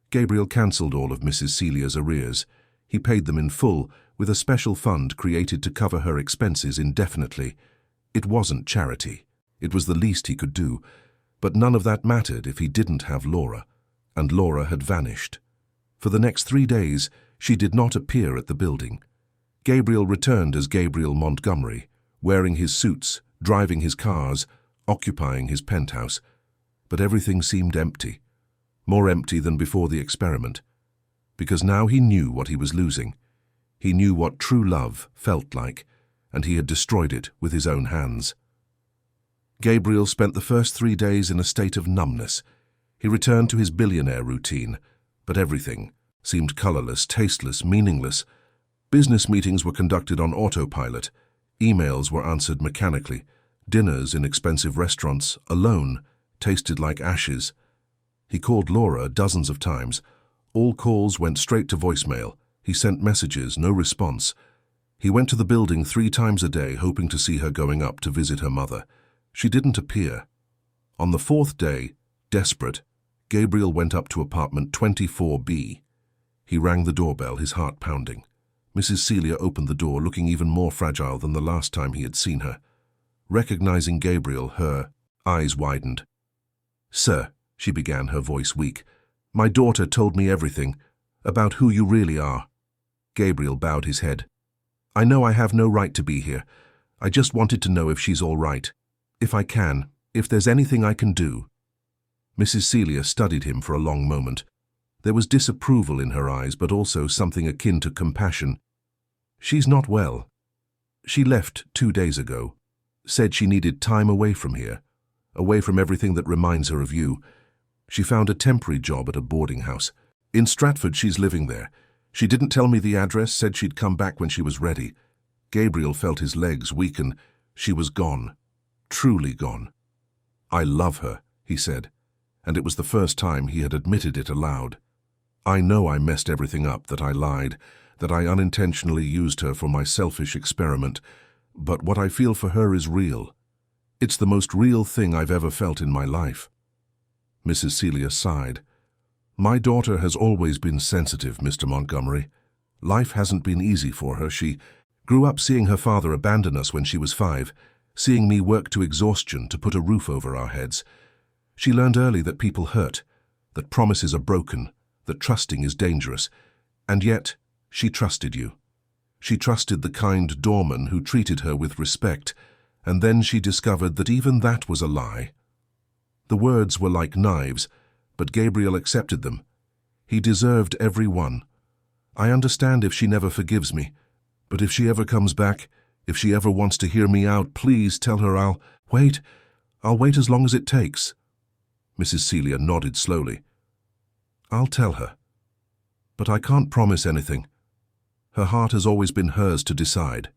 Gabriel cancelled all of Mrs. Celia's arrears. He paid them in full, with a special fund created to cover her expenses indefinitely. It wasn't charity. It was the least he could do. But none of that mattered if he didn't have Laura. And Laura had vanished. For the next 3 days, she did not appear at the building. Gabriel returned as Gabriel Montgomery, wearing his suits, driving his cars, occupying his penthouse. But everything seemed empty. More empty than before the experiment. Because now he knew what he was losing. He knew what true love felt like, and he had destroyed it with his own hands. Gabriel spent the first 3 days in a state of numbness. He returned to his billionaire routine, but everything seemed colorless, tasteless, meaningless. Business meetings were conducted on autopilot. Emails were answered mechanically. Dinners in expensive restaurants, alone, tasted like ashes. He called Laura dozens of times. All calls went straight to voicemail. He sent messages, no response. He went to the building 3 times a day, hoping to see her going up to visit her mother. She didn't appear. On the 4th day, desperate, Gabriel went up to apartment 24B. He rang the doorbell, his heart pounding. Mrs. Celia opened the door, looking even more fragile than the last time he had seen her. Recognizing Gabriel, her eyes widened. "Sir," she began, her voice weak, "my daughter told me everything about who you really are." Gabriel bowed his head. "I know I have no right to be here. I just wanted to know if she's all right. If I can, if there's anything I can do." Mrs. Celia studied him for a long moment. There was disapproval in her eyes, but also something akin to compassion. "She's not well. She left 2 days ago. Said she needed time away from here, away from everything that reminds her of you. She found a temporary job at a boarding house. In Stratford, she's living there. She didn't tell me the address, said she'd come back when she was ready." Gabriel felt his legs weaken. She was gone. Truly gone. "I love her," he said, and it was the first time he had admitted it aloud. "I know I messed everything up, that I lied, that I unintentionally used her for my selfish experiment, but what I feel for her is real. It's the most real thing I've ever felt in my life." Mrs. Celia sighed. "My daughter has always been sensitive, Mr. Montgomery. Life hasn't been easy for her. She grew up seeing her father abandon us when she was 5, seeing me work to exhaustion to put a roof over our heads. She learned early that people hurt, that promises are broken, that trusting is dangerous. And yet, she trusted you. She trusted the kind doorman who treated her with respect, and then she discovered that even that was a lie." The words were like knives, but Gabriel accepted them. He deserved every one. "I understand if she never forgives me, but if she ever comes back, if she ever wants to hear me out, please tell her I'll wait. I'll wait as long as it takes." Mrs. Celia nodded slowly. "I'll tell her. But I can't promise anything. Her heart has always been hers to decide."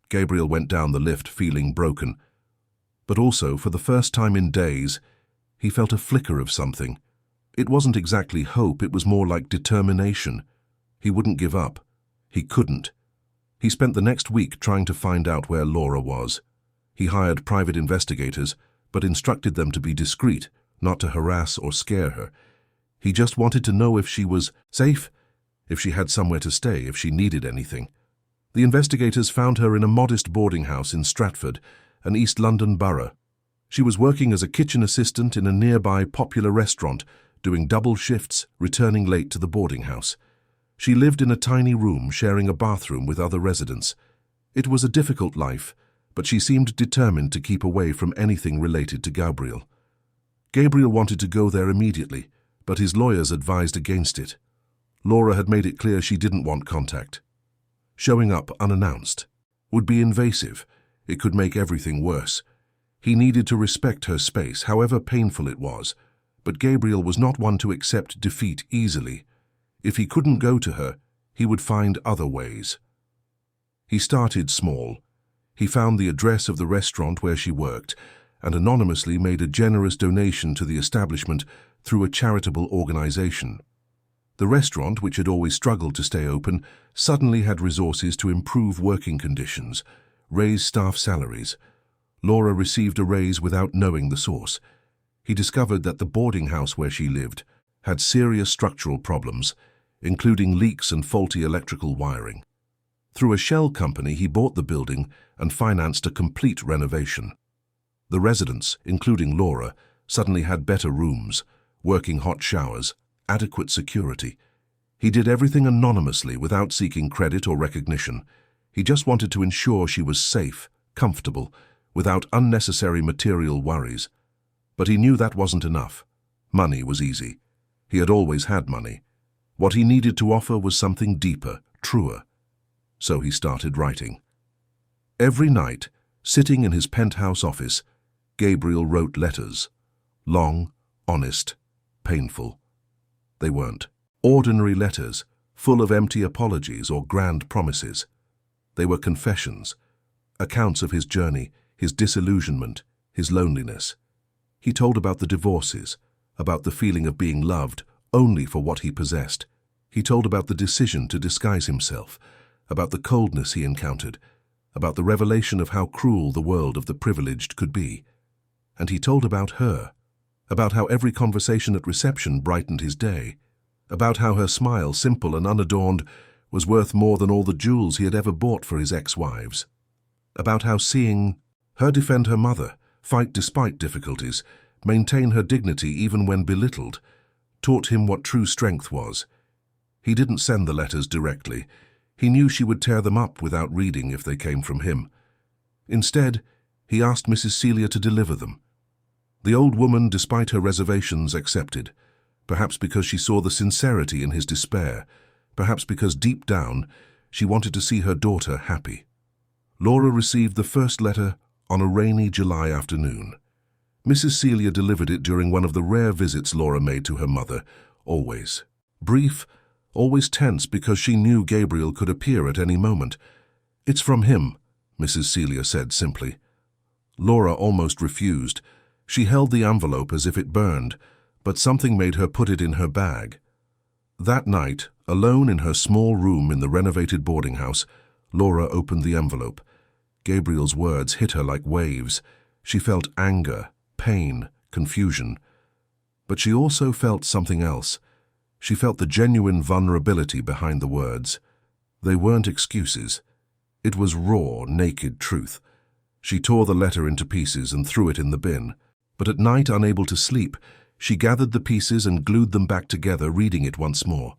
Gabriel went down the lift feeling broken. But also, for the first time in days, he felt a flicker of something. It wasn't exactly hope, it was more like determination. He wouldn't give up. He couldn't. He spent the next week trying to find out where Laura was. He hired private investigators, but instructed them to be discreet, not to harass or scare her. He just wanted to know if she was safe, if she had somewhere to stay, if she needed anything. The investigators found her in a modest boarding house in Stratford, an East London borough. She was working as a kitchen assistant in a nearby popular restaurant, doing double shifts, returning late to the boarding house. She lived in a tiny room, sharing a bathroom with other residents. It was a difficult life, but she seemed determined to keep away from anything related to Gabriel. Gabriel wanted to go there immediately, but his lawyers advised against it. Laura had made it clear she didn't want contact. Showing up unannounced would be invasive. It could make everything worse. He needed to respect her space, however painful it was, but Gabriel was not one to accept defeat easily. If he couldn't go to her, he would find other ways. He started small. He found the address of the restaurant where she worked and anonymously made a generous donation to the establishment through a charitable organization. The restaurant, which had always struggled to stay open, suddenly had resources to improve working conditions, raise staff salaries. Laura received a raise without knowing the source. He discovered that the boarding house where she lived had serious structural problems, including leaks and faulty electrical wiring. Through a shell company, he bought the building and financed a complete renovation. The residents, including Laura, suddenly had better rooms, working hot showers, adequate security. He did everything anonymously without seeking credit or recognition. He just wanted to ensure she was safe, comfortable, without unnecessary material worries. But he knew that wasn't enough. Money was easy. He had always had money. What he needed to offer was something deeper, truer. So he started writing. Every night, sitting in his penthouse office, Gabriel wrote letters. Long, honest, painful. They weren't ordinary letters, full of empty apologies or grand promises. They were confessions, accounts of his journey, his disillusionment, his loneliness. He told about the divorces, about the feeling of being loved only for what he possessed. He told about the decision to disguise himself, about the coldness he encountered, about the revelation of how cruel the world of the privileged could be. And he told about her, about how every conversation at reception brightened his day, about how her smile, simple and unadorned, was worth more than all the jewels he had ever bought for his ex-wives, about how seeing her defend her mother, fight despite difficulties, maintain her dignity even when belittled, taught him what true strength was. He didn't send the letters directly. He knew she would tear them up without reading if they came from him. Instead, he asked Mrs. Celia to deliver them. The old woman, despite her reservations, accepted, perhaps because she saw the sincerity in his despair, perhaps because deep down she wanted to see her daughter happy. Laura received the first letter on a rainy July afternoon. Mrs. Celia delivered it during one of the rare visits Laura made to her mother, always brief, always tense because she knew Gabriel could appear at any moment. "It's from him," Mrs. Celia said simply. Laura almost refused. She held the envelope as if it burned, but something made her put it in her bag. That night, alone in her small room in the renovated boarding house, Laura opened the envelope. Gabriel's words hit her like waves. She felt anger, pain, confusion. But she also felt something else. She felt the genuine vulnerability behind the words. They weren't excuses. It was raw, naked truth. She tore the letter into pieces and threw it in the bin. But at night, unable to sleep, she gathered the pieces and glued them back together, reading it once more.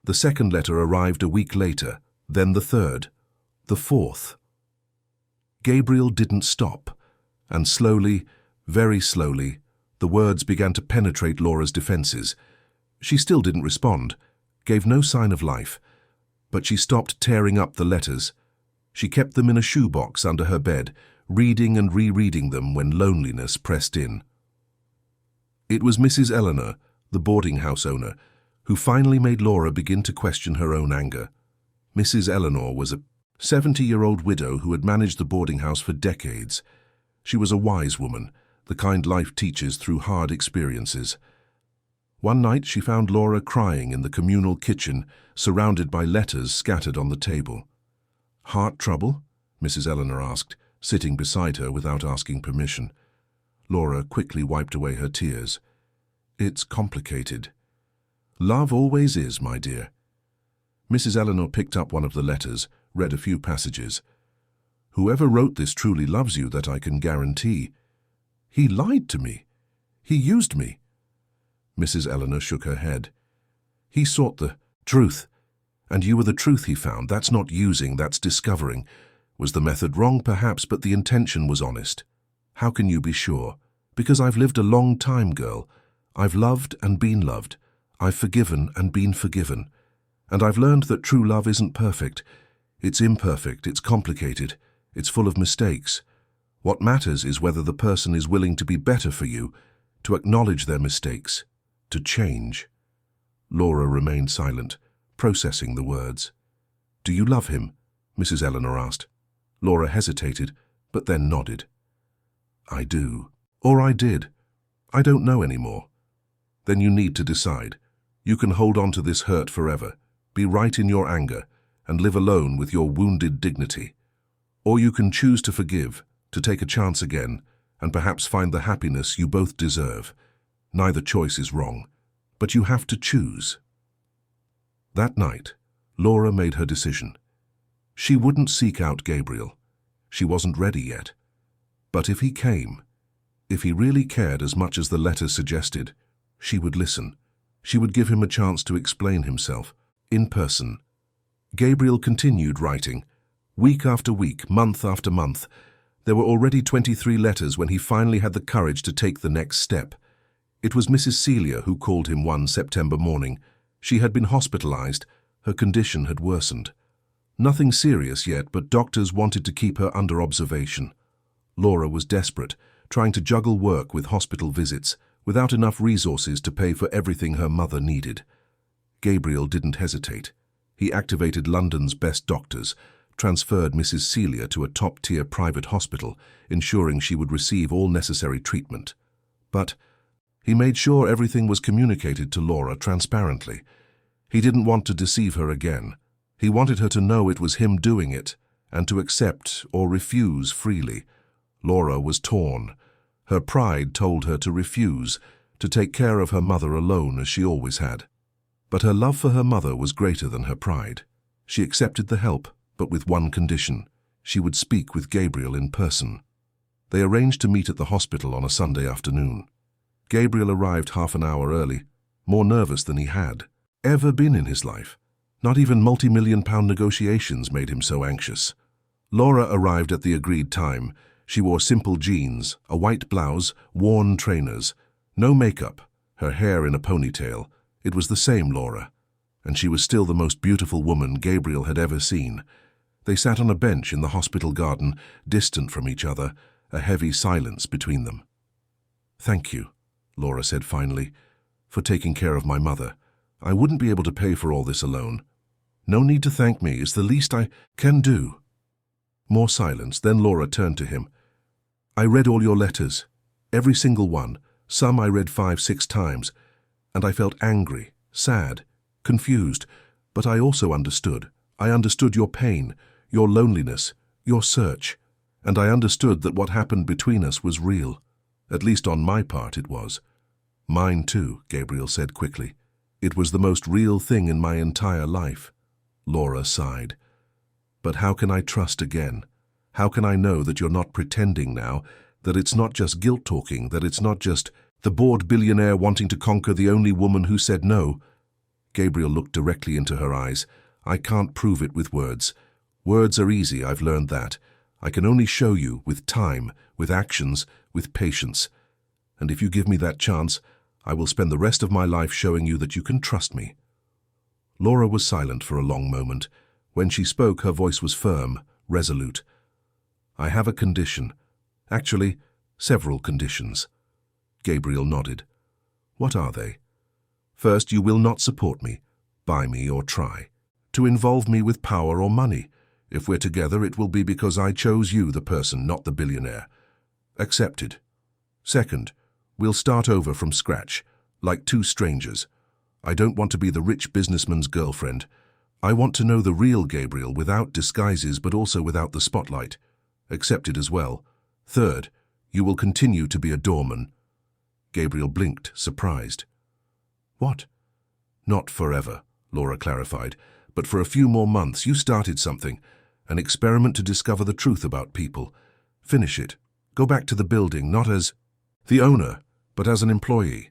The second letter arrived a week later, then the third, the fourth. Gabriel didn't stop, and slowly, very slowly, the words began to penetrate Laura's defenses. She still didn't respond, gave no sign of life, but she stopped tearing up the letters. She kept them in a shoebox under her bed, reading and rereading them when loneliness pressed in. It was Mrs. Eleanor, the boarding house owner, who finally made Laura begin to question her own anger. Mrs. Eleanor was a 70-year-old widow who had managed the boarding house for decades. She was a wise woman, the kind life teaches through hard experiences. One night she found Laura crying in the communal kitchen, surrounded by letters scattered on the table. "Heart trouble?" Mrs. Eleanor asked, sitting beside her without asking permission. Laura quickly wiped away her tears. It's complicated. Love always is, my dear. Mrs. Eleanor picked up one of the letters, read a few passages. Whoever wrote this truly loves you, that I can guarantee. He lied to me. He used me. Mrs. Eleanor shook her head. He sought the truth, and you were the truth he found. That's not using, that's discovering. Was the method wrong, perhaps, but the intention was honest. How can you be sure? Because I've lived a long time, girl. I've loved and been loved. I've forgiven and been forgiven. And I've learned that true love isn't perfect. It's imperfect, it's complicated, it's full of mistakes. What matters is whether the person is willing to be better for you, to acknowledge their mistakes, to change. Laura remained silent, processing the words. Do you love him? Mrs. Eleanor asked. Laura hesitated, but then nodded. I do. Or I did. I don't know anymore. Then you need to decide. You can hold on to this hurt forever, be right in your anger, and live alone with your wounded dignity. Or you can choose to forgive, to take a chance again, and perhaps find the happiness you both deserve. Neither choice is wrong, but you have to choose. That night, Laura made her decision. She wouldn't seek out Gabriel. She wasn't ready yet. But if he came, if he really cared as much as the letter suggested, she would listen. She would give him a chance to explain himself, in person. Gabriel continued writing. Week after week, month after month. There were already 23 letters when he finally had the courage to take the next step. It was Mrs. Celia who called him one September morning. She had been hospitalized. Her condition had worsened. Nothing serious yet, but doctors wanted to keep her under observation. Laura was desperate, trying to juggle work with hospital visits, without enough resources to pay for everything her mother needed. Gabriel didn't hesitate. He activated London's best doctors, transferred Mrs. Celia to a top-tier private hospital, ensuring she would receive all necessary treatment. But he made sure everything was communicated to Laura transparently. He didn't want to deceive her again. He wanted her to know it was him doing it, and to accept or refuse freely. Laura was torn. Her pride told her to refuse, to take care of her mother alone as she always had. But her love for her mother was greater than her pride. She accepted the help, but with one condition. She would speak with Gabriel in person. They arranged to meet at the hospital on a Sunday afternoon. Gabriel arrived half an hour early, more nervous than he had ever been in his life. Not even multi-million-pound negotiations made him so anxious. Laura arrived at the agreed time. She wore simple jeans, a white blouse, worn trainers. No makeup, her hair in a ponytail. It was the same Laura, and she was still the most beautiful woman Gabriel had ever seen. They sat on a bench in the hospital garden, distant from each other, a heavy silence between them. Thank you, Laura said finally, for taking care of my mother. I wouldn't be able to pay for all this alone. No need to thank me. It's the least I can do. More silence. Then Laura turned to him. I read all your letters, every single one. Some I read 5-6 times, and I felt angry, sad, confused, but I also understood. I understood your pain, your loneliness, your search, and I understood that what happened between us was real. At least on my part it was. Mine too, Gabriel said quickly. It was the most real thing in my entire life. Laura sighed. But how can I trust again? How can I know that you're not pretending now, that it's not just guilt-talking, that it's not just the bored billionaire wanting to conquer the only woman who said no? Gabriel looked directly into her eyes. I can't prove it with words. Words are easy, I've learned that. I can only show you with time, with actions, with patience. And if you give me that chance, I will spend the rest of my life showing you that you can trust me. Laura was silent for a long moment. When she spoke, her voice was firm, resolute. I have a condition. Actually, several conditions. Gabriel nodded. What are they? First, you will not support me, buy me or try to involve me with power or money. If we're together, it will be because I chose you, the person, not the billionaire. Accepted. Second, we'll start over from scratch, like two strangers. I don't want to be the rich businessman's girlfriend. I want to know the real Gabriel without disguises but also without the spotlight. Accepted as well. Third, you will continue to be a doorman. Gabriel blinked, surprised. What? Not forever, Laura clarified, but for a few more months you started something, an experiment to discover the truth about people. Finish it. Go back to the building, not as the owner, but as an employee.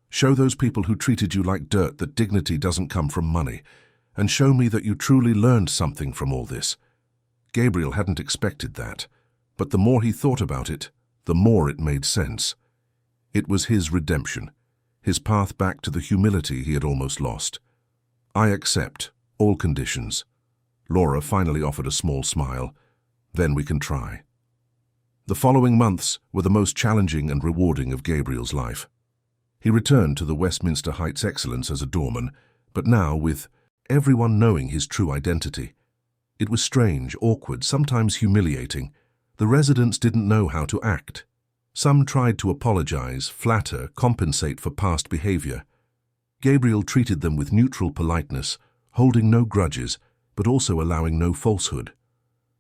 Show those people who treated you like dirt that dignity doesn't come from money, and show me that you truly learned something from all this. Gabriel hadn't expected that, but the more he thought about it, the more it made sense. It was his redemption, his path back to the humility he had almost lost. I accept all conditions. Laura finally offered a small smile. Then we can try. The following months were the most challenging and rewarding of Gabriel's life. He returned to the Westminster Heights excellence as a doorman, but now with everyone knowing his true identity. It was strange, awkward, sometimes humiliating. The residents didn't know how to act. Some tried to apologize, flatter, compensate for past behavior. Gabriel treated them with neutral politeness, holding no grudges, but also allowing no falsehood.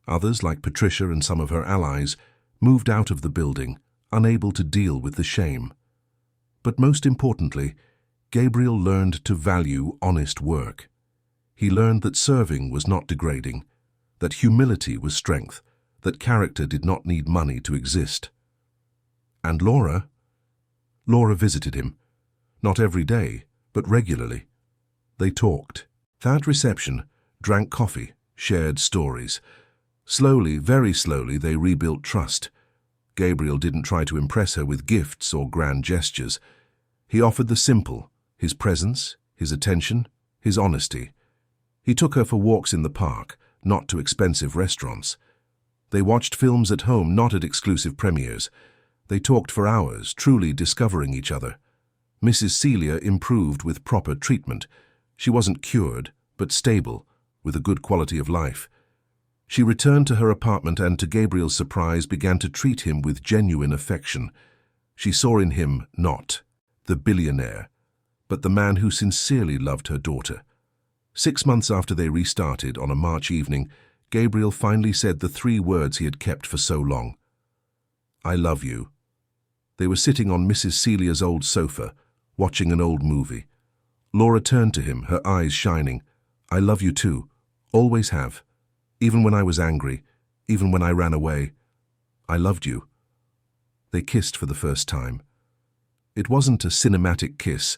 Others, like Patricia and some of her allies, moved out of the building, unable to deal with the shame. But most importantly, Gabriel learned to value honest work. He learned that serving was not degrading, that humility was strength, that character did not need money to exist. And Laura visited him, not every day, but regularly. They talked. That reception, drank coffee, shared stories. Slowly, very slowly, they rebuilt trust. Gabriel didn't try to impress her with gifts or grand gestures. He offered the simple, his presence, his attention, his honesty. He took her for walks in the park, not to expensive restaurants. They watched films at home, not at exclusive premieres. They talked for hours, truly discovering each other. Mrs. Celia improved with proper treatment. She wasn't cured, but stable, with a good quality of life. She returned to her apartment and, to Gabriel's surprise, began to treat him with genuine affection. She saw in him not the billionaire, but the man who sincerely loved her daughter. 6 months after they restarted, on a March evening, Gabriel finally said the 3 words he had kept for so long. I love you. They were sitting on Mrs. Celia's old sofa, watching an old movie. Laura turned to him, her eyes shining. I love you too. Always have. Even when I was angry, even when I ran away. I loved you. They kissed for the first time. It wasn't a cinematic kiss.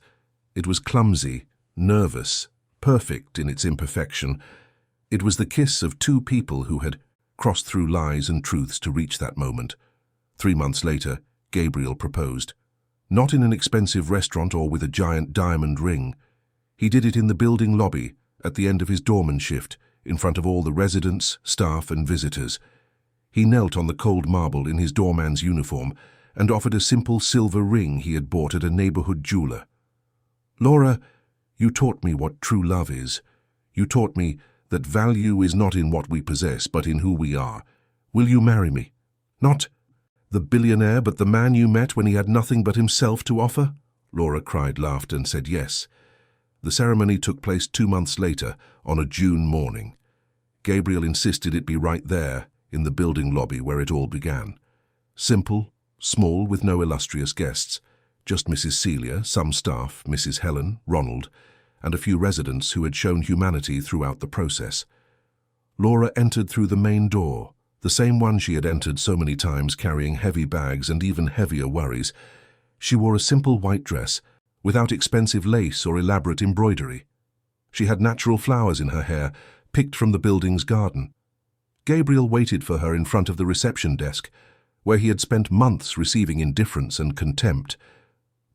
It was clumsy, nervous, perfect in its imperfection. It was the kiss of 2 people who had crossed through lies and truths to reach that moment. 3 months later, Gabriel proposed. Not in an expensive restaurant or with a giant diamond ring. He did it in the building lobby, at the end of his doorman shift, in front of all the residents, staff and visitors. He knelt on the cold marble in his doorman's uniform and offered a simple silver ring he had bought at a neighborhood jeweler. Laura, you taught me what true love is. You taught me that value is not in what we possess, but in who we are. Will you marry me? Not the billionaire, but the man you met when he had nothing but himself to offer? Laura cried, laughed, and said yes. The ceremony took place 2 months later, on a June morning. Gabriel insisted it be right there, in the building lobby where it all began. Simple, small, with no illustrious guests. Just Mrs. Celia, some staff, Mrs. Helen, Ronald, and a few residents who had shown humanity throughout the process. Laura entered through the main door, the same one she had entered so many times, carrying heavy bags and even heavier worries. She wore a simple white dress, without expensive lace or elaborate embroidery. She had natural flowers in her hair, picked from the building's garden. Gabriel waited for her in front of the reception desk, where he had spent months receiving indifference and contempt,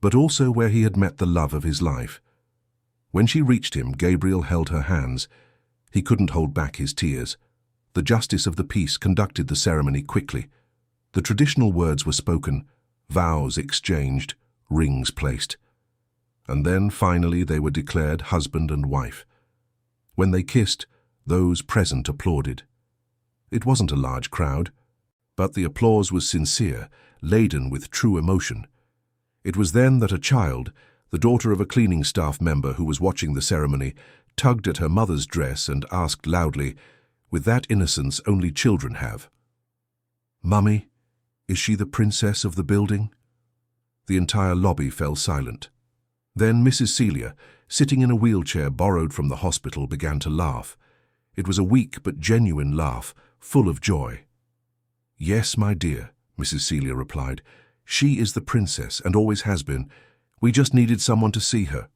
but also where he had met the love of his life. When she reached him, Gabriel held her hands. He couldn't hold back his tears. The justice of the peace conducted the ceremony quickly. The traditional words were spoken, vows exchanged, rings placed. And then, finally, they were declared husband and wife. When they kissed, those present applauded. It wasn't a large crowd, but the applause was sincere, laden with true emotion. It was then that a child, the daughter of a cleaning staff member who was watching the ceremony, tugged at her mother's dress and asked loudly, with that innocence only children have, "Mummy, is she the princess of the building?" The entire lobby fell silent. Then Mrs. Celia, sitting in a wheelchair borrowed from the hospital, began to laugh. It was a weak but genuine laugh, full of joy. "Yes, my dear," Mrs. Celia replied. "She is the princess and always has been. We just needed someone to see her."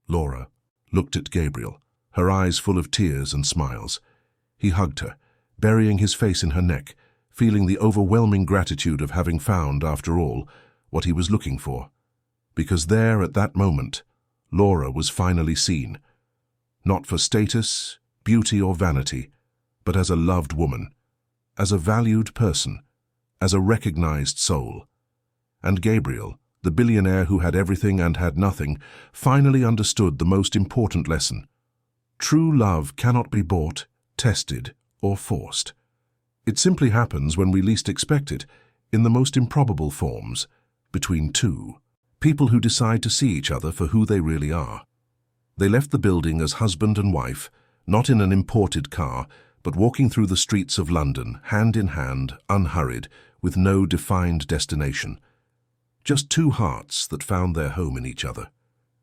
Laura looked at Gabriel, her eyes full of tears and smiles. He hugged her, burying his face in her neck, feeling the overwhelming gratitude of having found, after all, what he was looking for. Because there, at that moment, Laura was finally seen. Not for status, beauty or vanity, but as a loved woman, as a valued person, as a recognized soul. And Gabriel, the billionaire who had everything and had nothing, finally understood the most important lesson. True love cannot be bought, tested, or forced. It simply happens when we least expect it, in the most improbable forms, between two people who decide to see each other for who they really are. They left the building as husband and wife, not in an imported car, but walking through the streets of London, hand in hand, unhurried, with no defined destination. Just two hearts that found their home in each other.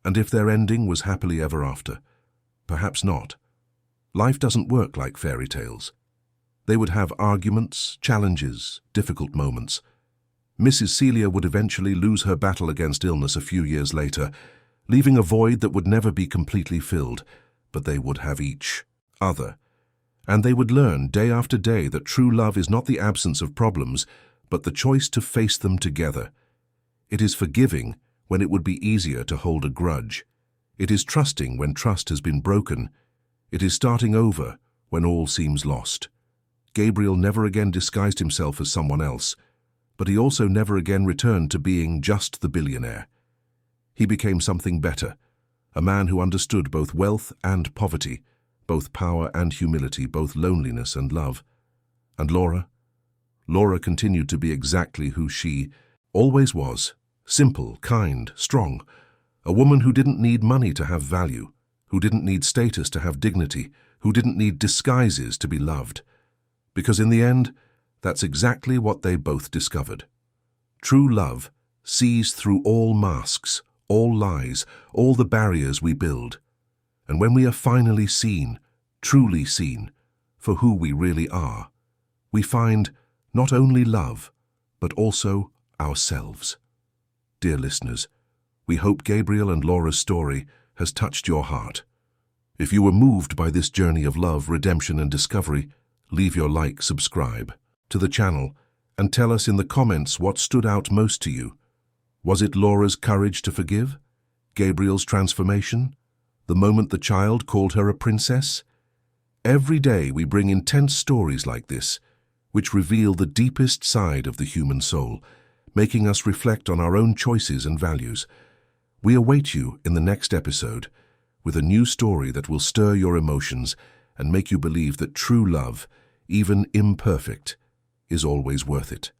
And if their ending was happily ever after, perhaps not. Life doesn't work like fairy tales. They would have arguments, challenges, difficult moments. Mrs. Celia would eventually lose her battle against illness a few years later, leaving a void that would never be completely filled, but they would have each other. And they would learn day after day that true love is not the absence of problems, but the choice to face them together. It is forgiving when it would be easier to hold a grudge. It is trusting when trust has been broken. It is starting over when all seems lost. Gabriel never again disguised himself as someone else, but he also never again returned to being just the billionaire. He became something better, a man who understood both wealth and poverty, both power and humility, both loneliness and love. And Laura? Laura continued to be exactly who she always was, simple, kind, strong, a woman who didn't need money to have value, who didn't need status to have dignity, who didn't need disguises to be loved. Because in the end, that's exactly what they both discovered. True love sees through all masks, all lies, all the barriers we build. And when we are finally seen, truly seen, for who we really are, we find not only love, but also ourselves. Dear listeners, we hope Gabriel and Laura's story has touched your heart. If you were moved by this journey of love, redemption, and discovery, leave your like, subscribe to the channel, and tell us in the comments what stood out most to you. Was it Laura's courage to forgive? Gabriel's transformation? The moment the child called her a princess? Every day we bring intense stories like this, which reveal the deepest side of the human soul, making us reflect on our own choices and values. We await you in the next episode with a new story that will stir your emotions and make you believe that true love, even imperfect, is always worth it.